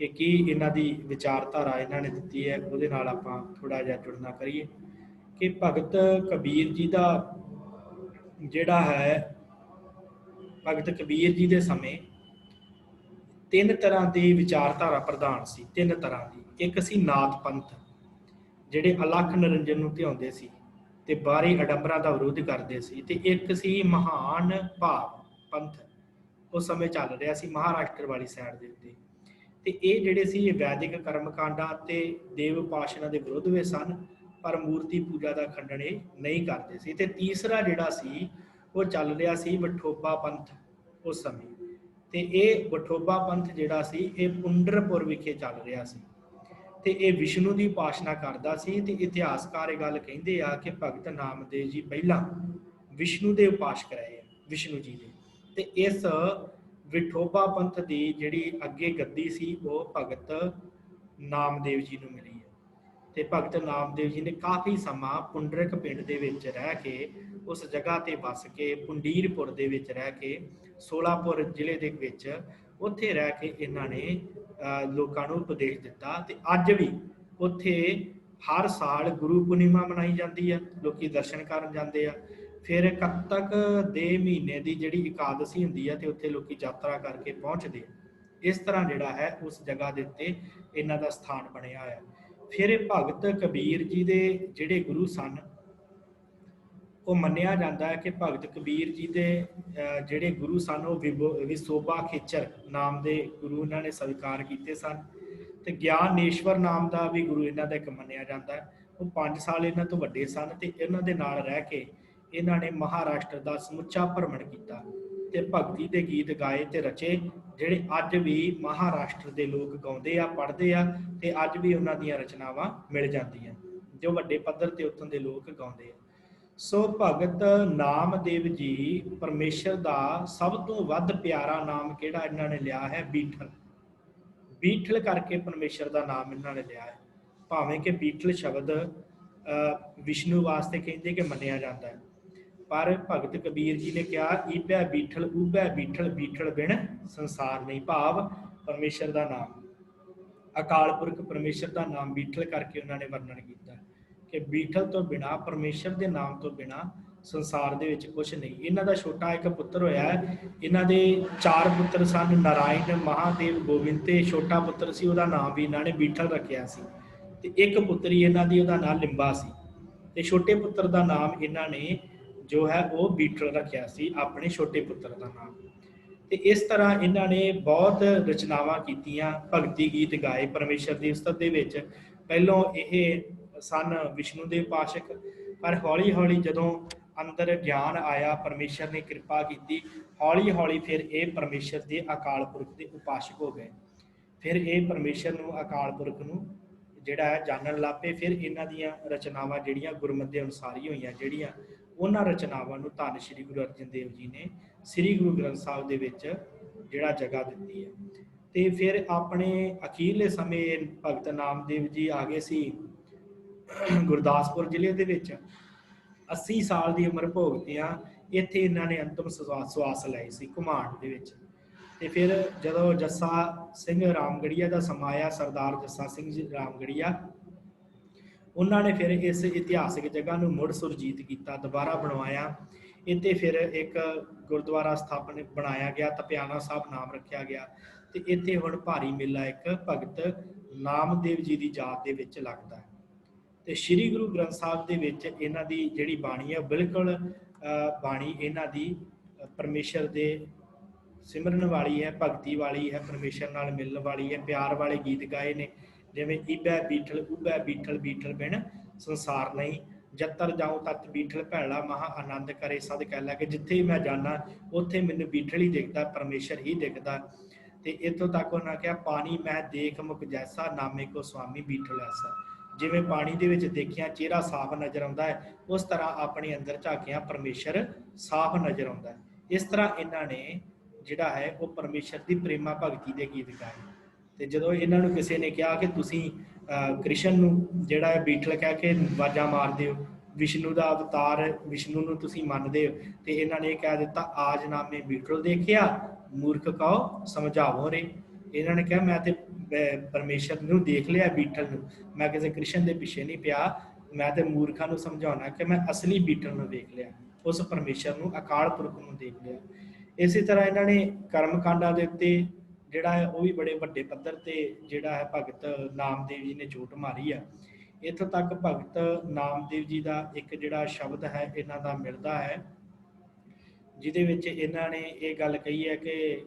ਕਿ ਕੀ ਇਹਨਾਂ ਦੀ ਵਿਚਾਰਧਾਰਾ ਇਹਨਾਂ ਨੇ ਦਿੱਤੀ ਹੈ, ਉਹਦੇ ਨਾਲ ਆਪਾਂ ਥੋੜਾ ਜਿਹਾ ਜੁੜਨਾ ਕਰੀਏ ਕਿ ਭਗਤ ਕਬੀਰ ਜੀ ਦਾ ਜਿਹੜਾ ਹੈ, ਭਗਤ ਕਬੀਰ ਜੀ ਦੇ ਸਮੇਂ 3 ਤਰ੍ਹਾਂ ਦੀ ਵਿਚਾਰਧਾਰਾ ਪ੍ਰਧਾਨ ਸੀ। 3 ਤਰ੍ਹਾਂ ਦੀ। ਇੱਕ ਸੀ ਨਾਥ ਪੰਥ, ਜਿਹੜੇ ਅਲੱਖ ਨਿਰੰਜਨ ਨੂੰ ਧਿਆਉਂਦੇ ਸੀ ਤੇ ਬਾਹਰੀ ਅਡੰਬਰਾਂ ਦਾ ਵਿਰੋਧ ਕਰਦੇ ਸੀ। ਤੇ ਇੱਕ ਸੀ ਮਹਾਨ ਭਾਵ ਪੰਥ, ਉਸ ਸਮੇਂ ਚੱਲ ਰਿਹਾ ਸੀ ਮਹਾਰਾਸ਼ਟਰ ਵਾਲੀ ਸਾਈਡ ਦੇ ਉੱਤੇ। ਤੇ ਇਹ ਜਿਹੜੇ ਸੀ ਵੈਦਿਕ ਕਰਮਕਾਂਡਾਂ ਤੇ ਦੇਵ ਉਪਾਸਨਾ ਦੇ ਵਿਰੁੱਧ ਵਿੱਚ ਸਨ, ਪਰ ਮੂਰਤੀ ਪੂਜਾ ਦਾ ਖੰਡਨ ਇਹ ਨਹੀਂ ਕਰਦੇ ਸੀ। ਤੇ ਤੀਸਰਾ ਜਿਹੜਾ ਸੀ ਉਹ ਚੱਲ ਰਿਹਾ ਸੀ ਵਿਠੋਬਾ ਪੰਥ ਉਸ ਸਮੇਂ। ਤੇ ਇਹ ਵਿਠੋਬਾ ਪੰਥ ਜਿਹੜਾ ਸੀ ਇਹ ਪੁੰਡਰਪੁਰ ਵਿਖੇ ਚੱਲ ਰਿਹਾ ਸੀ ਤੇ ਇਹ ਵਿਸ਼ਨੂੰ ਦੀ ਉਪਾਸਨਾ ਕਰਦਾ ਸੀ। ਤੇ ਇਤਿਹਾਸਕਾਰ ਇਹ ਗੱਲ ਕਹਿੰਦੇ ਆ ਕਿ ਭਗਤ ਨਾਮਦੇਵ ਜੀ ਪਹਿਲਾਂ ਵਿਸ਼ਨੂੰ ਦੇ ਉਪਾਸਕ ਰਹੇ ਆ, ਵਿਸ਼ਨੂੰ ਜੀ ਦੇ। ਤੇ ਇਸ ਵਿਠੋਬਾ ਪੰਥ ਦੀ ਜਿਹੜੀ ਅੱਗੇ ਗੱਦੀ ਸੀ ਉਹ ਭਗਤ ਨਾਮਦੇਵ ਜੀ ਨੂੰ ਮਿਲੀ ਹੈ। ਤੇ ਭਗਤ ਨਾਮਦੇਵ ਜੀ ਨੇ ਕਾਫੀ ਸਮਾਂ ਪੁੰਡਰਕ ਪਿੰਡ ਦੇ ਵਿੱਚ ਰਹਿ ਕੇ, ਉਸ ਜਗ੍ਹਾ ਤੇ ਵਸ ਕੇ, ਪੁੰਡੀਰਪੁਰ ਦੇ ਵਿੱਚ ਰਹਿ ਕੇ, ਸੋਲਾਪੁਰ ਜ਼ਿਲ੍ਹੇ ਦੇ ਵਿੱਚ ਉੱਥੇ ਰਹਿ ਕੇ ਇਹਨਾਂ ਨੇ ਲੋਕਾਂ ਨੂੰ ਉਪਦੇਸ਼ ਦਿੱਤਾ। ਤੇ ਅੱਜ ਵੀ ਉੱਥੇ ਹਰ ਸਾਲ ਗੁਰੂ ਪੂਰਨਿਮਾ ਮਨਾਈ ਜਾਂਦੀ ਆ, ਲੋਕੀ ਦਰਸ਼ਨ ਕਰਨ ਜਾਂਦੇ ਆ। ਫਿਰ ਕੱਤਕ ਦੇ ਮਹੀਨੇ ਦੀ ਜਿਹੜੀ ਇਕਾਦਸ਼ੀ ਹੁੰਦੀ ਆ ਤੇ ਉੱਥੇ ਲੋਕੀ ਯਾਤਰਾ ਕਰਕੇ ਪਹੁੰਚਦੇ ਆ। ਇਸ ਤਰ੍ਹਾਂ ਜਿਹੜਾ ਹੈ ਉਸ ਜਗ੍ਹਾ ਦੇ ਉੱਤੇ ਇਹਨਾਂ ਦਾ ਸਥਾਨ ਬਣਿਆ ਹੋਇਆ। ਫਿਰ ਭਗਤ ਕਬੀਰ ਜੀ ਦੇ ਜਿਹੜੇ ਗੁਰੂ ਸਨ, ਉਹ ਮੰਨਿਆ ਜਾਂਦਾ ਹੈ ਕਿ ਭਗਤ ਕਬੀਰ ਜੀ ਦੇ ਜਿਹੜੇ ਗੁਰੂ ਸਨ ਉਹ ਵਿਸੋਬਾ ਖੇਚਰ ਨਾਮ ਦੇ ਗੁਰੂ ਇਹਨਾਂ ਨੇ ਸਵੀਕਾਰ ਕੀਤੇ ਸਨ। ਤੇ ਗਿਆਨੇਸ਼ਵਰ ਨਾਮ ਦਾ ਵੀ ਗੁਰੂ ਇਹਨਾਂ ਦਾ ਇੱਕ ਮੰਨਿਆ ਜਾਂਦਾ ਹੈ। ਉਹ 5 ਸਾਲ ਇਹਨਾਂ ਤੋਂ ਵੱਡੇ ਸਨ ਤੇ ਇਹਨਾਂ ਦੇ ਨਾਲ ਰਹਿ ਕੇ ਇਹਨਾਂ ਨੇ ਮਹਾਰਾਸ਼ਟਰ ਦਾ ਸਮੁੱਚਾ ਭ੍ਰਮਣ ਕੀਤਾ ਤੇ ਭਗਤੀ ਦੇ ਗੀਤ ਗਾਏ ਤੇ ਰਚੇ, ਜਿਹੜੇ ਅੱਜ ਵੀ ਮਹਾਰਾਸ਼ਟਰ ਦੇ ਲੋਕ ਗਾਉਂਦੇ ਆ, ਪੜ੍ਹਦੇ ਆ ਤੇ ਅੱਜ ਵੀ ਉਹਨਾਂ ਦੀਆਂ ਰਚਨਾਵਾਂ ਮਿਲ ਜਾਂਦੀਆਂ ਜੋ ਵੱਡੇ ਪੱਧਰ ਤੇ ਉੱਥੋਂ ਦੇ ਲੋਕ ਗਾਉਂਦੇ ਆ। ਸੋ ਭਗਤ ਨਾਮਦੇਵ ਜੀ ਪਰਮੇਸ਼ਰ ਦਾ ਸਭ ਤੋਂ ਵੱਧ ਪਿਆਰਾ ਨਾਮ ਕਿਹੜਾ ਇਹਨਾਂ ਨੇ ਲਿਆ ਹੈ? ਬੀਠਲ। ਬੀਠਲ ਕਰਕੇ ਪਰਮੇਸ਼ਰ ਦਾ ਨਾਮ ਇਹਨਾਂ ਨੇ ਲਿਆ ਹੈ। ਭਾਵੇਂ ਕਿ ਬੀਠਲ ਸ਼ਬਦ ਵਿਸ਼ਨੂੰ ਵਾਸਤੇ ਕਹਿੰਦੇ ਕਿ ਮੰਨਿਆ ਜਾਂਦਾ ਹੈ, ਪਰ ਭਗਤ ਕਬੀਰ ਜੀ ਨੇ ਕਿਹਾ ਈਬੈ ਬੀਠਲ ਊਬੈ ਬੀਠਲ, ਬੀਠਲ ਬਿਨ ਸੰਸਾਰ ਨਹੀਂ। ਭਾਵ ਪਰਮੇਸ਼ਰ ਦਾ ਨਾਮ, ਅਕਾਲ ਪੁਰਖ ਪਰਮੇਸ਼ਰ ਦਾ ਨਾਮ ਬੀਠਲ ਕਰਕੇ ਉਹਨਾਂ ਨੇ ਵਰਣਨ ਕੀਤਾ ਕਿ ਬੀਠਲ ਤੋਂ ਬਿਨਾਂ, ਪਰਮੇਸ਼ਰ ਦੇ ਨਾਮ ਤੋਂ ਬਿਨਾਂ ਸੰਸਾਰ ਦੇ ਵਿੱਚ ਕੁਝ ਨਹੀਂ। ਇਹਨਾਂ ਦਾ ਛੋਟਾ ਇੱਕ ਪੁੱਤਰ ਹੋਇਆ ਹੈ। ਇਹਨਾਂ ਦੇ 4 ਪੁੱਤਰ ਸਨ, ਨਾਰਾਇਣ, ਮਹਾਦੇਵ, ਗੋਬਿੰਦ। ਤੇ ਛੋਟਾ ਪੁੱਤਰ ਸੀ, ਉਹਦਾ ਨਾਮ ਵੀ ਇਹਨਾਂ ਨੇ ਬੀਠਲ ਰੱਖਿਆ ਸੀ। ਤੇ ਇੱਕ ਪੁੱਤਰੀ ਇਹਨਾਂ ਦੀ, ਉਹਦਾ ਨਾਮ ਲਿੰਬਾ ਸੀ। ਤੇ ਛੋਟੇ ਪੁੱਤਰ ਦਾ ਨਾਮ ਇਹਨਾਂ ਨੇ ਜੋ ਹੈ ਉਹ ਬੀਠਲ ਰੱਖਿਆ ਸੀ, ਆਪਣੇ ਛੋਟੇ ਪੁੱਤਰ ਦਾ ਨਾਮ। ਤੇ ਇਸ ਤਰ੍ਹਾਂ ਇਹਨਾਂ ਨੇ ਬਹੁਤ ਰਚਨਾਵਾਂ ਕੀਤੀਆਂ, ਭਗਤੀ ਗੀਤ ਗਾਏ ਪਰਮੇਸ਼ਰ ਦੀ ਉਸਤਤ ਦੇ ਵਿੱਚ। ਪਹਿਲੋਂ ਇਹ ਸਨ ਵਿਸ਼ਨੂੰ ਦੇ ਉਪਾਸਕ, ਪਰ ਹੌਲੀ ਹੌਲੀ ਜਦੋਂ ਅੰਦਰ ਗਿਆਨ ਆਇਆ, ਪਰਮੇਸ਼ਰ ਨੇ ਕਿਰਪਾ ਕੀਤੀ, ਹੌਲੀ ਹੌਲੀ ਫਿਰ ਇਹ ਪਰਮੇਸ਼ਰ ਦੇ ਅਕਾਲ ਪੁਰਖ ਦੇ ਉਪਾਸ਼ਕ ਹੋ ਗਏ। ਫਿਰ ਇਹ ਪਰਮੇਸ਼ਰ ਨੂੰ, ਅਕਾਲ ਪੁਰਖ ਨੂੰ ਜਿਹੜਾ ਹੈ ਜਾਣਨ ਲੱਗ ਪਏ। ਫਿਰ ਇਹਨਾਂ ਦੀਆਂ ਰਚਨਾਵਾਂ ਜਿਹੜੀਆਂ ਗੁਰਮਤਿ ਦੇ ਅਨੁਸਾਰ ਹੀ ਹੋਈਆਂ, ਜਿਹੜੀਆਂ ਉਹਨਾਂ ਰਚਨਾਵਾਂ ਨੂੰ ਧੰਨ ਸ਼੍ਰੀ ਗੁਰੂ ਅਰਜਨ ਦੇਵ ਜੀ ਨੇ ਸ੍ਰੀ ਗੁਰੂ ਗ੍ਰੰਥ ਸਾਹਿਬ ਦੇ ਵਿੱਚ ਜਿਹੜਾ ਜਗ੍ਹਾ ਦਿੱਤੀ ਹੈ। ਤੇ ਫਿਰ ਆਪਣੇ ਅਖੀਰਲੇ ਸਮੇਂ ਭਗਤ ਨਾਮਦੇਵ ਜੀ ਆ ਗਏ ਸੀ ਗੁਰਦਾਸਪੁਰ ਜ਼ਿਲ੍ਹੇ ਦੇ ਵਿੱਚ। 80 ਸਾਲ ਦੀ ਉਮਰ ਭੋਗਤਿਆਂ ਇੱਥੇ ਇਹਨਾਂ ਨੇ ਅੰਤਮ ਸਵਾਸ ਲਈ ਸੀ ਘੁਮਾਣ ਦੇ ਵਿੱਚ। ਤੇ ਫਿਰ ਜਦੋਂ ਜੱਸਾ ਸਿੰਘ ਰਾਮਗੜੀਆ ਦਾ ਸਮਾਂ ਆਇਆ, ਸਰਦਾਰ ਜੱਸਾ ਸਿੰਘ ਜੀ ਰਾਮਗੜੀਆ, ਉਹਨਾਂ ਨੇ ਫਿਰ ਇਸ ਇਤਿਹਾਸਿਕ ਜਗ੍ਹਾ ਨੂੰ ਮੁੜ ਸੁਰਜੀਤ ਕੀਤਾ, ਦੁਬਾਰਾ ਬਣਵਾਇਆ। ਇੱਥੇ ਫਿਰ ਇੱਕ ਗੁਰਦੁਆਰਾ ਸਥਾਪਨ ਬਣਾਇਆ ਗਿਆ, ਤਪਿਆਣਾ ਸਾਹਿਬ ਨਾਮ ਰੱਖਿਆ ਗਿਆ। ਤੇ ਇੱਥੇ ਹੁਣ ਭਾਰੀ ਮੇਲਾ ਇੱਕ ਭਗਤ ਨਾਮਦੇਵ ਜੀ ਦੀ ਯਾਦ ਦੇ ਵਿੱਚ ਲੱਗਦਾ ਹੈ। ਤੇ ਸ੍ਰੀ ਗੁਰੂ ਗ੍ਰੰਥ ਸਾਹਿਬ ਦੇ ਵਿੱਚ ਇਹਨਾਂ ਦੀ ਜਿਹੜੀ ਬਾਣੀ ਹੈ, ਬਿਲਕੁਲ ਬਾਣੀ ਇਹਨਾਂ ਦੀ ਪਰਮੇਸ਼ਰ ਦੇ ਸਿਮਰਨ ਵਾਲੀ ਹੈ, ਭਗਤੀ ਵਾਲੀ ਹੈ, ਪਰਮੇਸ਼ਰ ਨਾਲ ਮਿਲਣ ਵਾਲੀ ਹੈ। ਪਿਆਰ ਵਾਲੇ ਗੀਤ ਗਾਏ ਨੇ, ਜਿਵੇਂ ਈਬੈ ਬੀਠਲ ਉਬੈ ਬੀਠਲ ਬੀਠਲ ਬਿਨ ਸੰਸਾਰ ਨਹੀਂ, ਜੱਤਰ ਜਾਉ ਤਤ ਬੀਠਲ ਭੈੜਾ ਮਹਾ ਆਨੰਦ ਕਰੇ ਸਦ ਕਹਿ ਲਾ, ਕਿ ਜਿੱਥੇ ਮੈਂ ਜਾਣਾ ਉੱਥੇ ਮੈਨੂੰ ਬੀਠਲ ਹੀ ਦਿਖਦਾ, ਪਰਮੇਸ਼ਰ ਹੀ ਦਿਖਦਾ। ਤੇ ਇੱਥੋਂ ਤੱਕ ਉਹਨਾਂ ਕਿਹਾ, ਪਾਣੀ ਮੈਂ ਦੇਖ ਮੁਕ ਜੈਸਾ, ਨਾਮੇ ਕੋ ਸੁਆਮੀ ਬੀਠਲ ਐਸਾ। ਜਿਵੇਂ ਪਾਣੀ ਦੇ ਵਿੱਚ ਦੇਖਿਆ ਚਿਹਰਾ ਸਾਫ਼ ਨਜ਼ਰ ਆਉਂਦਾ ਹੈ, ਉਸ ਤਰ੍ਹਾਂ ਆਪਣੇ ਅੰਦਰ ਝਾਕਿਆ ਪਰਮੇਸ਼ਰ ਸਾਫ਼ ਨਜ਼ਰ ਆਉਂਦਾ ਹੈ। ਇਸ ਤਰ੍ਹਾਂ ਇਹਨਾਂ ਨੇ ਜਿਹੜਾ ਹੈ ਉਹ ਪਰਮੇਸ਼ਰ ਦੀ ਪ੍ਰੇਮਾ ਭਗਤੀ ਦੇ ਗੀਤ ਗਾਏ। ਤੇ ਜਦੋਂ ਇਹਨਾਂ ਨੂੰ ਕਿਸੇ ਨੇ ਕਿਹਾ ਕਿ ਤੁਸੀਂ ਕ੍ਰਿਸ਼ਨ ਨੂੰ ਜਿਹੜਾ ਹੈ ਬੀਠਲ ਕਹਿ ਕੇ ਆਵਾਜ਼ਾਂ ਮਾਰਦੇ ਹੋ, ਵਿਸ਼ਨੂੰ ਦਾ ਅਵਤਾਰ, ਵਿਸ਼ਨੂੰ ਨੂੰ ਤੁਸੀਂ ਮੰਨਦੇ ਹੋ, ਤੇ ਇਹਨਾਂ ਨੇ ਕਹਿ ਦਿੱਤਾ, ਆਜ ਨਾਮੇ ਬੀਠਲ ਦੇਖਿਆ, ਮੂਰਖ ਕਹੋ ਸਮਝਾਵੋ ਰੇ। ਇਹਨਾਂ ਨੇ ਕਿਹਾ, ਮੈਂ ਤੇ ਪਰਮੇਸ਼ਰ ਨੂੰ ਦੇਖ ਲਿਆ, ਬੀਠਲ ਨੂੰ, ਮੈਂ ਕਿਸੇ ਕ੍ਰਿਸ਼ਨ ਦੇ ਪਿੱਛੇ ਨਹੀਂ ਪਿਆ, ਮੈਂ ਤੇ ਮੂਰਖਾਂ ਨੂੰ ਸਮਝਾਉਣਾ ਕਿ ਮੈਂ ਅਸਲੀ ਬੀਠਲ ਨੂੰ ਦੇਖ ਲਿਆ, ਉਸ ਪਰਮੇਸ਼ਰ ਨੂੰ, ਅਕਾਲ ਪੁਰਖ ਨੂੰ ਦੇਖ ਲਿਆ। ਇਸੇ ਤਰ੍ਹਾਂ ਇਹਨਾਂ ਨੇ ਕਰਮ ਕਾਂਡਾਂ ਦੇ ਉੱਤੇ ਜਿਹੜਾ ਹੈ ਉਹ ਵੀ ਬੜੇ ਵੱਡੇ ਪੱਧਰ ਤੇ ਜਿਹੜਾ ਹੈ ਭਗਤ ਨਾਮਦੇਵ ਜੀ ਨੇ ਚੋਟ ਮਾਰੀ ਆ। ਇੱਥੋਂ ਤੱਕ ਭਗਤ ਨਾਮਦੇਵ ਜੀ ਦਾ ਇੱਕ ਜਿਹੜਾ ਸ਼ਬਦ ਹੈ ਇਹਨਾਂ ਦਾ ਮਿਲਦਾ ਹੈ, ਜਿਹਦੇ ਵਿੱਚ ਇਹਨਾਂ ਨੇ ਇਹ ਗੱਲ ਕਹੀ ਹੈ ਕਿ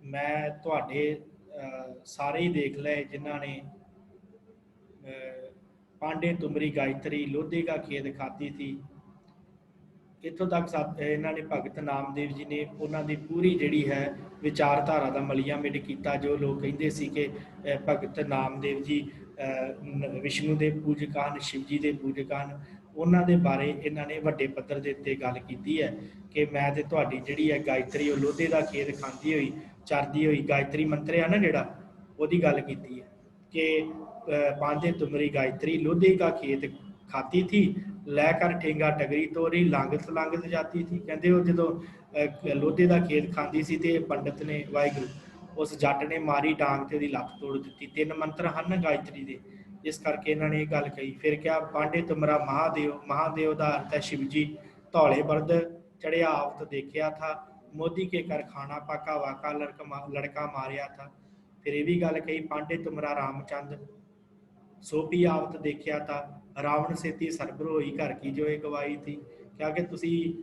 ਮੈਂ ਤੁਹਾਡੇ ਸਾਰੇ ਹੀ ਦੇਖ ਲਏ ਜਿਨ੍ਹਾਂ ਨੇ ਪਾਂਡੇ ਤੁਮਰੀ ਗਾਇਤਰੀ ਲੋਧੇ ਕਾ ਖੇਦ ਖਾਤੀ ਸੀ। ਇੱਥੋਂ ਤੱਕ ਇਹਨਾਂ ਨੇ ਭਗਤ ਨਾਮਦੇਵ ਜੀ ਨੇ ਉਹਨਾਂ ਦੀ ਪੂਰੀ ਜਿਹੜੀ ਹੈ ਵਿਚਾਰਧਾਰਾ ਦਾ ਮਲੀਆ ਮਿਟ ਕੀਤਾ। ਜੋ ਲੋਕ ਕਹਿੰਦੇ ਸੀ ਕਿ ਭਗਤ ਨਾਮਦੇਵ ਜੀ ਵਿਸ਼ਨੂੰ ਦੇ ਪੂਜਕ ਹਨ, ਸ਼ਿਵ ਜੀ ਦੇ ਪੂਜਕ ਹਨ, ਉਹਨਾਂ ਦੇ ਬਾਰੇ ਇਹਨਾਂ ਨੇ ਵੱਡੇ ਪੱਧਰ ਦੇ ਉੱਤੇ ਗੱਲ ਕੀਤੀ ਹੈ ਕਿ ਮੈਂ ਤੇ ਤੁਹਾਡੀ ਜਿਹੜੀ ਹੈ ਗਾਇਤਰੀ ਉਹ ਲੋਧੇ ਦਾ ਖੇਦ ਖਾਂਦੀ ਹੋਈ, ਚਰਦੀ ਹੋਈ, ਗਾਇਤਰੀ ਮੰਤਰ ਹੈ ਨਾ ਜਿਹੜਾ, ਉਹਦੀ ਗੱਲ ਕੀਤੀ ਹੈ ਕਿ ਪਾਂਦੇ ਤੁਮਰੀ ਗਾਇਤਰੀ ਲੋਧੇ ਕਾ ਖੇਤ ਖਾਤੀ ਥੀ, ਲੈ ਕਰ ਠੇਂਗਾ ਟਗਰੀ ਤੋਰੀ, ਲਾਂਗਤ ਲਾਂਗਤ ਜਾਤੀ ਥੀ। ਕਹਿੰਦੇ ਉਹ ਜਦੋਂ ਲੋਧੇ ਦਾ ਖੇਤ ਖਾਂਦੀ ਸੀ ਤੇ ਪੰਡਿਤ ਨੇ, ਵਾਹਿਗੁਰੂ, ਉਸ ਜੱਟ ਨੇ ਮਾਰੀ ਡਾਂਗ ਤੇ ਉਹਦੀ ਲੱਤ ਤੋੜ ਦਿੱਤੀ। 3 ਮੰਤਰ ਹਨ ਗਾਇਤਰੀ ਦੇ, ਇਸ ਕਰਕੇ ਇਹਨਾਂ ਨੇ ਇਹ ਗੱਲ ਕਹੀ। ਫਿਰ ਕਿਹਾ, ਪਾਂਡੇ ਤੁਮਰਾ ਮਹਾਦੇਵ, ਮਹਾਦੇਵ ਦਾ ਅਰਥ ਹੈ ਸ਼ਿਵ ਜੀ, ਧੌਲੇ ਬਰਦ ਚੜਿਆ ਆਵਤ ਦੇਖਿਆ ਥਾ, ਮੋਦੀ ਕੇ ਕਰ ਖਾਣਾ ਪਾਕਾ ਵਾਕਾ ਲੜਕਾ ਮਾਰਿਆ ਥਾ। ਫਿਰ ਇਹ ਵੀ ਗੱਲ ਕਹੀ, ਪਾਂਡੇ ਤੁਮਰਾ ਰਾਮਚੰਦ ਸੋਪੀ ਆਵਤ ਦੇਖਿਆ ਤਾਂ, ਰਾਵਣ ਸੇਤੀ ਸਰਬਰ ਹੋਈ ਘਰ ਕੀ ਜੋ ਇਹ ਗਵਾਈ ਥੀ। ਕਿਹਾ ਕਿ ਤੁਸੀਂ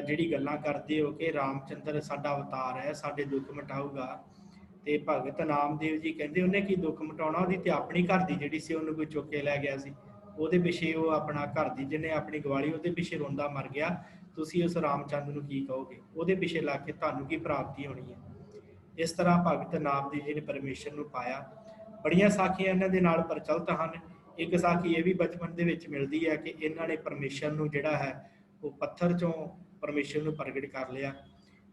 ਜਿਹੜੀ ਗੱਲਾਂ ਕਰਦੇ ਹੋ ਕਿ ਰਾਮਚੰਦਰ ਸਾਡਾ ਅਵਤਾਰ ਹੈ, ਸਾਡੇ ਦੁੱਖ ਮਿਟਾਊਗਾ, ਤੇ ਭਗਤ ਨਾਮਦੇਵ ਜੀ ਕਹਿੰਦੇ ਉਹਨੇ ਕੀ ਦੁੱਖ ਮਿਟਾਉਣਾ, ਉਹਦੀ ਤੇ ਆਪਣੀ ਘਰ ਦੀ ਜਿਹੜੀ ਸੀ ਉਹਨੂੰ ਕੋਈ ਚੁੱਕ ਕੇ ਲੈ ਗਿਆ ਸੀ, ਉਹਦੇ ਪਿੱਛੇ ਉਹ ਆਪਣਾ ਘਰ ਦੀ ਜਿਹਨੇ ਆਪਣੀ ਗਵਾਲੀ ਉਹਦੇ ਪਿੱਛੇ ਰੋਂਦਾ ਮਰ ਗਿਆ। ਤੁਸੀਂ ਉਸ ਰਾਮਚੰਦ ਨੂੰ ਕੀ ਕਹੋਗੇ, ਉਹਦੇ ਪਿੱਛੇ ਲੱਗ ਕੇ ਤੁਹਾਨੂੰ ਕੀ ਪ੍ਰਾਪਤੀ ਹੋਣੀ ਹੈ। ਇਸ ਤਰ੍ਹਾਂ ਭਗਤ ਨਾਮਦੇਵ ਜੀ ਨੇ ਪਰਮੇਸ਼ਰ ਨੂੰ ਪਾਇਆ। ਬੜੀਆਂ ਸਾਖੀਆਂ ਇਹਨਾਂ ਦੇ ਨਾਲ ਪ੍ਰਚਲਿਤ ਹਨ। ਇੱਕ ਸਾਖੀ ਇਹ ਵੀ ਬਚਪਨ ਦੇ ਵਿੱਚ ਮਿਲਦੀ ਹੈ ਕਿ ਇਹਨਾਂ ਨੇ ਪਰਮੇਸ਼ਰ ਨੂੰ ਜਿਹੜਾ ਹੈ ਉਹ ਪੱਥਰ ਚੋਂ ਪਰਮੇਸ਼ਰ ਨੂੰ ਪ੍ਰਗਟ ਕਰ ਲਿਆ।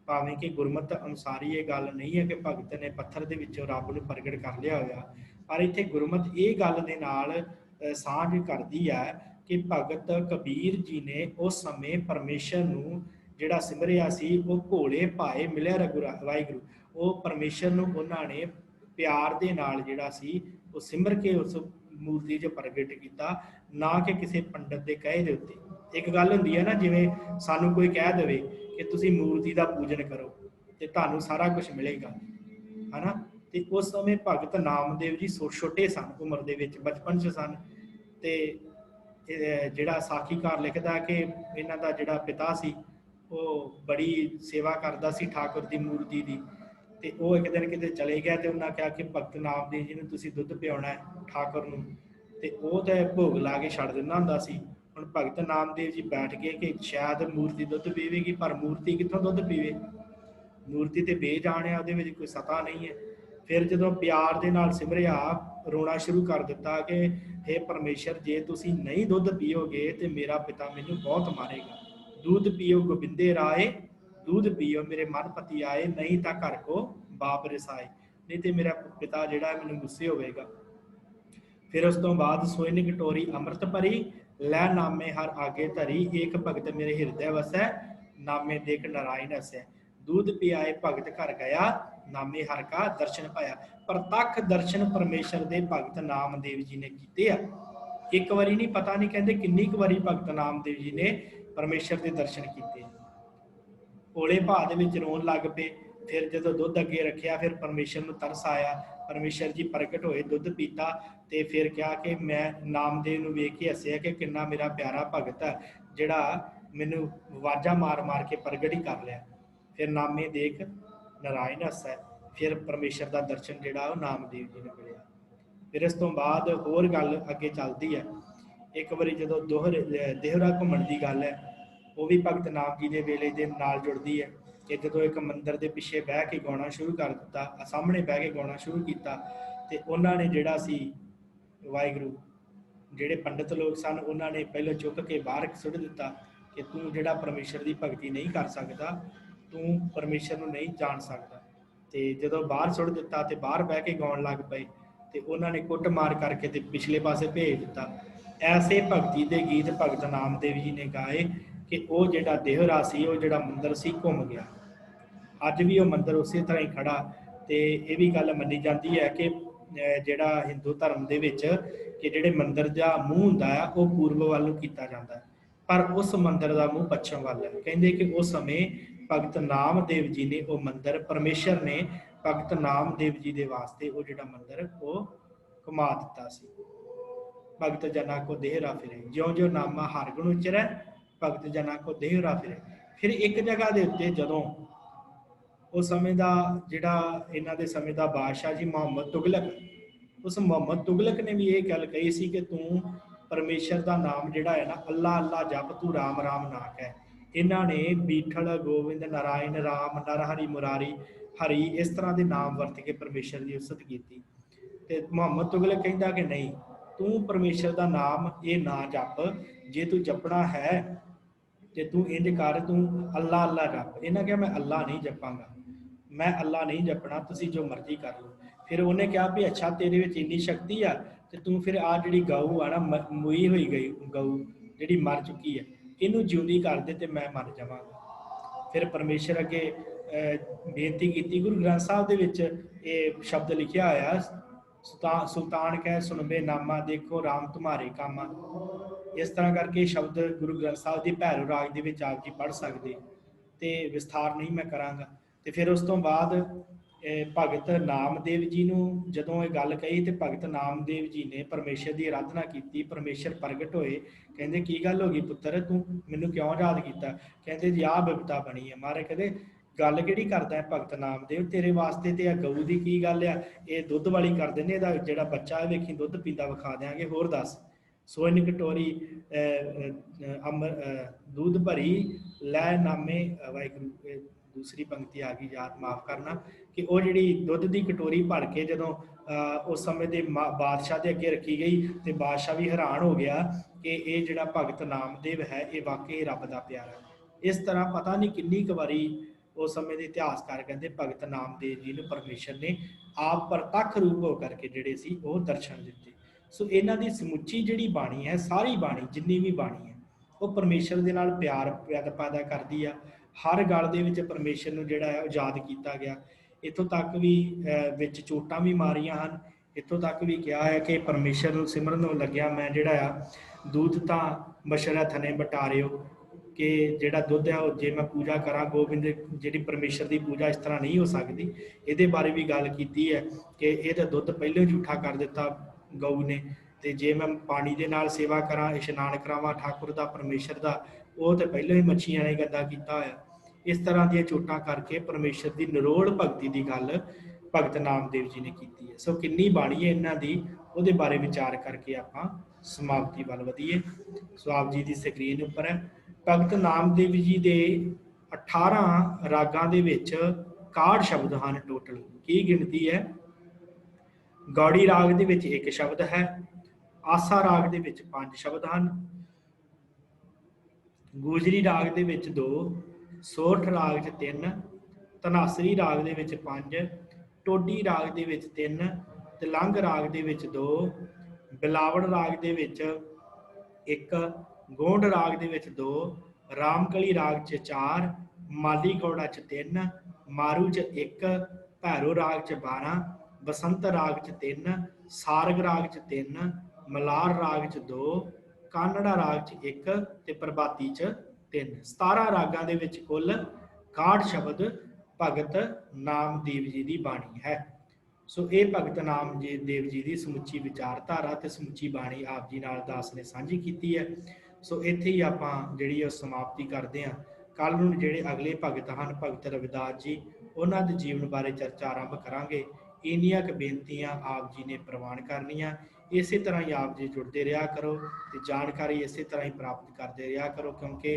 ਭਾਵੇਂ ਕਿ ਗੁਰਮਤਿ ਅਨੁਸਾਰੀ ਇਹ ਗੱਲ ਨਹੀਂ ਹੈ ਕਿ ਭਗਤ ਨੇ ਪੱਥਰ ਦੇ ਵਿੱਚੋਂ ਰੱਬ ਨੂੰ ਪ੍ਰਗਟ ਕਰ ਲਿਆ ਹੋਇਆ, ਪਰ ਇੱਥੇ ਗੁਰਮਤਿ ਇਹ ਗੱਲ ਦੇ ਨਾਲ ਸਾਂਝ ਕਰਦੀ ਹੈ ਕਿ ਭਗਤ ਕਬੀਰ ਜੀ ਨੇ ਉਸ ਸਮੇਂ ਪਰਮੇਸ਼ਰ ਨੂੰ ਜਿਹੜਾ ਸਿਮਰਿਆ ਸੀ, ਉਹ ਭੋਲੇ ਭਾਏ ਮਿਲਿਆ ਵਾਹਿਗੁਰੂ, ਉਹ ਪਰਮੇਸ਼ਰ ਨੂੰ ਉਹਨਾਂ ਨੇ ਪਿਆਰ ਦੇ ਨਾਲ ਜਿਹੜਾ ਸੀ ਉਹ ਸਿਮਰ ਕੇ ਉਸ ਮੂਰਤੀ 'ਚ ਪ੍ਰਗਟ ਕੀਤਾ, ਨਾ ਕਿ ਕਿਸੇ ਪੰਡਤ ਦੇ ਕਹੇ ਦੇ ਉੱਤੇ। ਇੱਕ ਗੱਲ ਹੁੰਦੀ ਹੈ ਨਾ, ਜਿਵੇਂ ਸਾਨੂੰ ਕੋਈ ਕਹਿ ਦੇਵੇ ਕਿ ਤੁਸੀਂ ਮੂਰਤੀ ਦਾ ਪੂਜਨ ਕਰੋ ਤੇ ਤੁਹਾਨੂੰ ਸਾਰਾ ਕੁਝ ਮਿਲੇਗਾ, ਹਨਾ। ਤੇ ਉਸ ਸਮੇਂ ਭਗਤ ਨਾਮਦੇਵ ਜੀ ਛੋਟੇ ਸਨ, ਉਮਰ ਦੇ ਵਿੱਚ ਬਚਪਨ 'ਚ ਸਨ। ਤੇ ਜਿਹੜਾ ਸਾਖੀਕਾਰ ਲਿਖਦਾ ਕਿ ਇਹਨਾਂ ਦਾ ਜਿਹੜਾ ਪਿਤਾ ਸੀ ਉਹ ਬੜੀ ਸੇਵਾ ਕਰਦਾ ਸੀ ਠਾਕੁਰ ਦੀ ਮੂਰਤੀ ਦੀ, ਤੇ ਉਹ ਇੱਕ ਦਿਨ ਕਿਤੇ ਚਲੇ ਗਿਆ ਤੇ ਉਹਨਾਂ ਕਿਹਾ ਕਿ ਭਗਤ ਨਾਮਦੇਵ ਜੀ ਨੂੰ ਤੁਸੀਂ ਦੁੱਧ ਪਿਆਉਣਾ ਹੈ ਠਾਕੁਰ ਨੂੰ, ਤੇ ਉਹ ਤਾਂ ਭੋਗ ਲਾ ਕੇ ਛੱਡ ਦਿੰਦਾ ਹੁੰਦਾ ਸੀ। ਹੁਣ ਭਗਤ ਨਾਮਦੇਵ ਜੀ ਬੈਠ ਗਏ ਕਿ ਸ਼ਾਇਦ ਮੂਰਤੀ ਦੁੱਧ ਪੀਵੇਗੀ, ਪਰ ਮੂਰਤੀ ਕਿੱਥੋਂ ਦੁੱਧ ਪੀਵੇ, ਮੂਰਤੀ ਤੇ ਬੇਜਾਨ ਹੈ, ਉਹਦੇ ਵਿੱਚ ਕੋਈ ਸਤਾ ਨਹੀਂ ਹੈ। ਫਿਰ ਜਦੋਂ ਪਿਆਰ ਦੇ ਨਾਲ ਸਿਮਰਿਆ, ਰੋਣਾ ਸ਼ੁਰੂ ਕਰ ਦਿੱਤਾ ਕਿ हे ਪਰਮੇਸ਼ਰ, ਜੇ ਤੁਸੀਂ ਨਹੀਂ ਦੁੱਧ ਪੀਓਗੇ ਤੇ ਮੇਰਾ ਪਿਤਾ ਮੈਨੂੰ ਬਹੁਤ ਮਾਰੇਗਾ। दूध पियो गोबिंदे राय, दूध पियो मेरे मन पति आए, नहीं तो घर को बाप रिसाए, नहीं तो मेरा पिता जिहड़ा मैनूं गुस्से होवेगा। फिर उस तो बाद सोई कटोरी अमृत भरी, लै नामे हर आगे धरी, एक भगत मेरे हृदय वसै, नामे देख नारायण हसै। दूध पियाए भगत घर गया, नामे हर का दर्शन पाया। प्रतख दर्शन परमेश्वर दे भगत नामदेव जी ने कीते आ। एक बारी नहीं, पता नहीं कहते किन्नी क वारी भगत नामदेव जी ने परमेश्वर के दर्शन किए। ओले भाव दे विच रोन लग पे। फिर जो दुध अगे रखिया, फिर परमेश्वर को तरस आया, परमेश्वर जी प्रगट होए, दुध पीता, तो फिर कहा कि मैं नामदेव को वेख के हसिया कि कितना मेरा प्यारा भगत है जिहड़ा मैनू आवाज़ा मार मार के प्रगट ही कर लिया। फिर नामे देख नारायण हसै। फिर परमेश्वर का दर्शन जिहड़ा नामदेव जी ने मिलिया। फिर इस तो बाद होर गल अगे चलती है। एक बारी जो देहरा घूमण की गल है, वो भी भगत नाम जी के वेले दे नाल जुड़ती है कि जो एक मंदिर के पिछे बह के गाना शुरू कर दिता, सामने बह के गाना शुरू किया, तो उन्होंने जिहड़ा सी वाहिगुरू जिहड़े पंडित लोग सन, उन्होंने पहले चुक के बाहर सुट दिता कि तू जिहड़ा परमेश्वर की भगती नहीं कर सकता, तू परमेश्वर को नहीं जान सकता। तो जो बाहर सुट दिता तो बाहर बह के गाउण लग पे, तो उन्होंने कुट मार करके ते पिछले पासे भेज दिता। ऐसे भगती के गीत भगत नामदेव जी ने गाए कि वो जिहड़ा देहरा सी, वो जिहड़ा मंदिर सी, घूम गया। अज भी वो मंदिर उस तरह ही खड़ा। तो यह भी गल मनी जाती है कि जिहड़ा हिंदू धर्म दे विच कि जिहड़े मंदिर का मूँह हुंदा है वो पूर्व वालों किया जाता है, पर उस मंदिर का मूँह पश्चिम वाल है। कहते कि उस समय भगत नामदेव जी ने वो मंदिर, परमेश्वर ने भगत नामदेव जी के वास्ते वो जिहड़ा मंदिर वो घुमा दिता सी। भगत जना को देहरा फिरे, ज्यों ज्यों नामा हर गुण उचरै, भगत जना को देहरा फिरे। फिर एक जगह के उत्ते जदों उस समय का जिहड़ा इन्हां दे समय का बादशाह जी मुहम्मद तुगलक, उस मुहम्मद तुगलक ने भी ये गल कही सी कि तू परमेश्वर का नाम जिहड़ा है ना, अल्लाह अल्लाह जप, तू राम राम ना कह। इन्हां ने बीठल गोविंद नारायण राम नर हरि मुरारी हरि इस तरह के नाम वरत के परमेश्वर की उसत की। तो मुहम्मद तुगलक कहता कि नहीं, तू परमेश्वर का नाम ये ना जप, जे तू जपना है तो तू इंज कर, तू अल्लाह अल्लाह जप। इन्हें कहा मैं अल्लाह नहीं जपांगा, मैं अल्लाह नहीं जपना, तुसी जो मर्जी कर लो। फिर उन्हें कहा भी अच्छा तेरे विच इन्नी शक्ति आ, तो तू फिर आ जिहड़ी गऊ आ ना, मुई हुई गई गऊ जिहड़ी मर चुकी है, इनू जिउंदी कर दे तो मैं मर जावांगा। फिर परमेश्वर अगे बेनती की। गुरु ग्रंथ साहब दे विच ये शब्द लिखिया होया, सुल्तान कह सुनबे नामा, देखो राम तुम्हारे कामा। इस तरह करके शब्द गुरु ग्रंथ साहब की भैरो राग दे विच आप जी पढ़ सकते, तो विस्तार नहीं मैं करांगा। तो फिर उस तो बाद भगत नामदेव जी नूं जदों ये गल कही, तो भगत नामदेव जी ने परमेश्वर की आराधना की। परमेश्वर प्रगट होए, कहते की गल हो गई पुत्र, तू मैनू क्यों याद किया? कहते जी आ बिपता बनी है। मारे कहते गल किहड़ी करदा है भगत नामदेव, तेरे वास्ते तो गऊ की की गल आ, ये दुध वाली कर देने, इहदा जिहड़ा बच्चा है वेखी दुध पींदा विखा देंगे। होर दस, सोन कटोरी अमर दूध भरी, लै नामे वाहिगुरू। दूसरी पंक्ति आ गई याद, माफ़ करना, कि वो जी दुध की कटोरी भर के जो उस समय के बादशाह के अगे रखी गई, तो बादशाह भी हैरान हो गया कि ये जोड़ा भगत नामदेव है ये वाकई रब का प्यारा है। इस तरह पता नहीं किन्नी क वारी उस समय के इतिहासकार कहते भगत नामदेव जी ने परमेश्वर ने आप प्रतख रूप हो करके जोड़े सी वो दर्शन दिते। सो इन्हों की समुची जी बाणी है, सारी बाणी जिन्नी भी बाणी है वो परमेश्वर के नाल प्यार पैदा करती है। हर गल दे परमेश्वर को जोड़ा है याद किया गया। इतों तक भी विच चोटां भी मारियां हैं, इतों तक भी कहा है कि परमेश्वर को सिमरन लग्या मैं जोड़ा दूध तां बछड़ा थने बटारियो, कि जोड़ा दुध है जे मैं पूजा करा गोबिंद जी परमेश्वर की पूजा इस तरह नहीं हो सकती। ये बारे भी गल की है कि यह दुध पहले झूठा कर दिता गऊ ने, तो जे मैं पानी के नाल सेवा करा इशनान करावा ठाकुर का परमेश्वर का, वो तो पहले ही मच्छियां ने गंदा किया होया। इस तरह दी चोटां करके परमेश्वर की निरोड़ भगती की गल भगत नामदेव जी ने की है। सो किन्नी बाणी है इन्हां दी, उहदे बारे विचार करके आपां समाप्ति वाल वधिए। सो आप जी की स्क्रीन उपर है भगत नामदेव जी के 18 रागां दे विच 61 शब्द हैं टोटल। की गिनती है? गौड़ी राग दे विच एक शब्द है, आसा राग दे विच 5 शब्द हैं, गुजरी राग दे विच 2, सोठ राग च 3, धनासरी राग दे विच 5, टोडी राग दे विच 3, तिलंग राग दे विच 2, बिलावड़ राग दे विच 1, गोंड राग दे विच 2, रामकली राग च 4, माली कौड़ा च 3, मारू च 1, भैरो राग च 12, बसंत राग च 3, सारग राग च 3, मलार राग च 2, कानड़ा राग च 1 ते प्रभाती च 3। 17 रागां दे विच कुल 61 शब्द भगत नामदेव जी की बाणी है। सो ये भगत नामदेव जी की समुची विचारधारा ते समुची बाणी आप जी नाल दास ने साझी की है। सो इत्थे ही आपां जिहड़ी समाप्ति करते हैं। कल नूं जिहड़े अगले भगत हैं भगत रविदास जी उन्हां दे जीवन बारे चर्चा आरंभ करांगे। इन्नियां क बेनतियां आप जी ने प्रवान करनियां। इस तरह ही आप जी जुड़ते रहा करो तो जानकारी इस तरह ही प्राप्त करते रहा करो, क्योंकि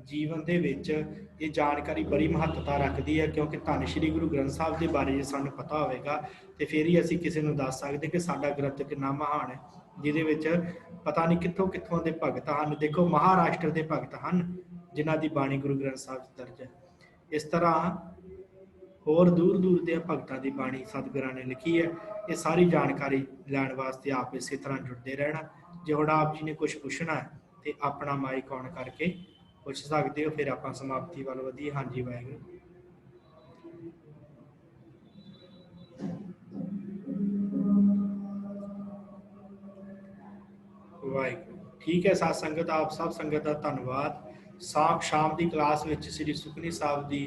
जीवन के विच ये जानकारी बड़ी महत्वता रखती है। क्योंकि धन श्री गुरु ग्रंथ साहब के बारे सानूं पता होगा तो फिर ही असीं किसी नूं दस सकते कि साडा ग्रंथ कितना महान है, जिहदे विच पता नहीं कित्थों कित्थों के भगत हैं। देखो महाराष्ट्र के भगत हैं जिन्हां दी बाणी गुरु ग्रंथ साहब दर्ज है। इस तरह होर दूर दूर के भगतों की बाणी सतगुरां ने लिखी है। ये सारी जानकारी लैण वास्ते आप इस तरह जुड़ते रहना। जे हुण आप जी ने कुछ पूछना है तो अपना माइक ऑन करके पूछ सकते हो, फिर आप समाप्ति वाल वधिए। हाँ जी वाहिगुरू वाहिगुरू। ठीक है साथ संगत, आप सब संगत का धन्यवाद। शाम की क्लास में श्री सुखनी साहब की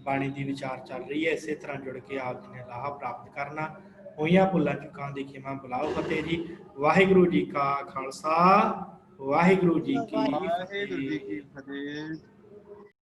बाणी की विचार चल रही है। इस तरह जुड़ के आप जी ने लाभ प्राप्त करना। होइयां भुलां चुकां दी खिमा बुलाओ फतेह जी। वाहिगुरू जी का खालसा वाहिगुरू जी की वाहिगुरू जी की फतेह। फतेह।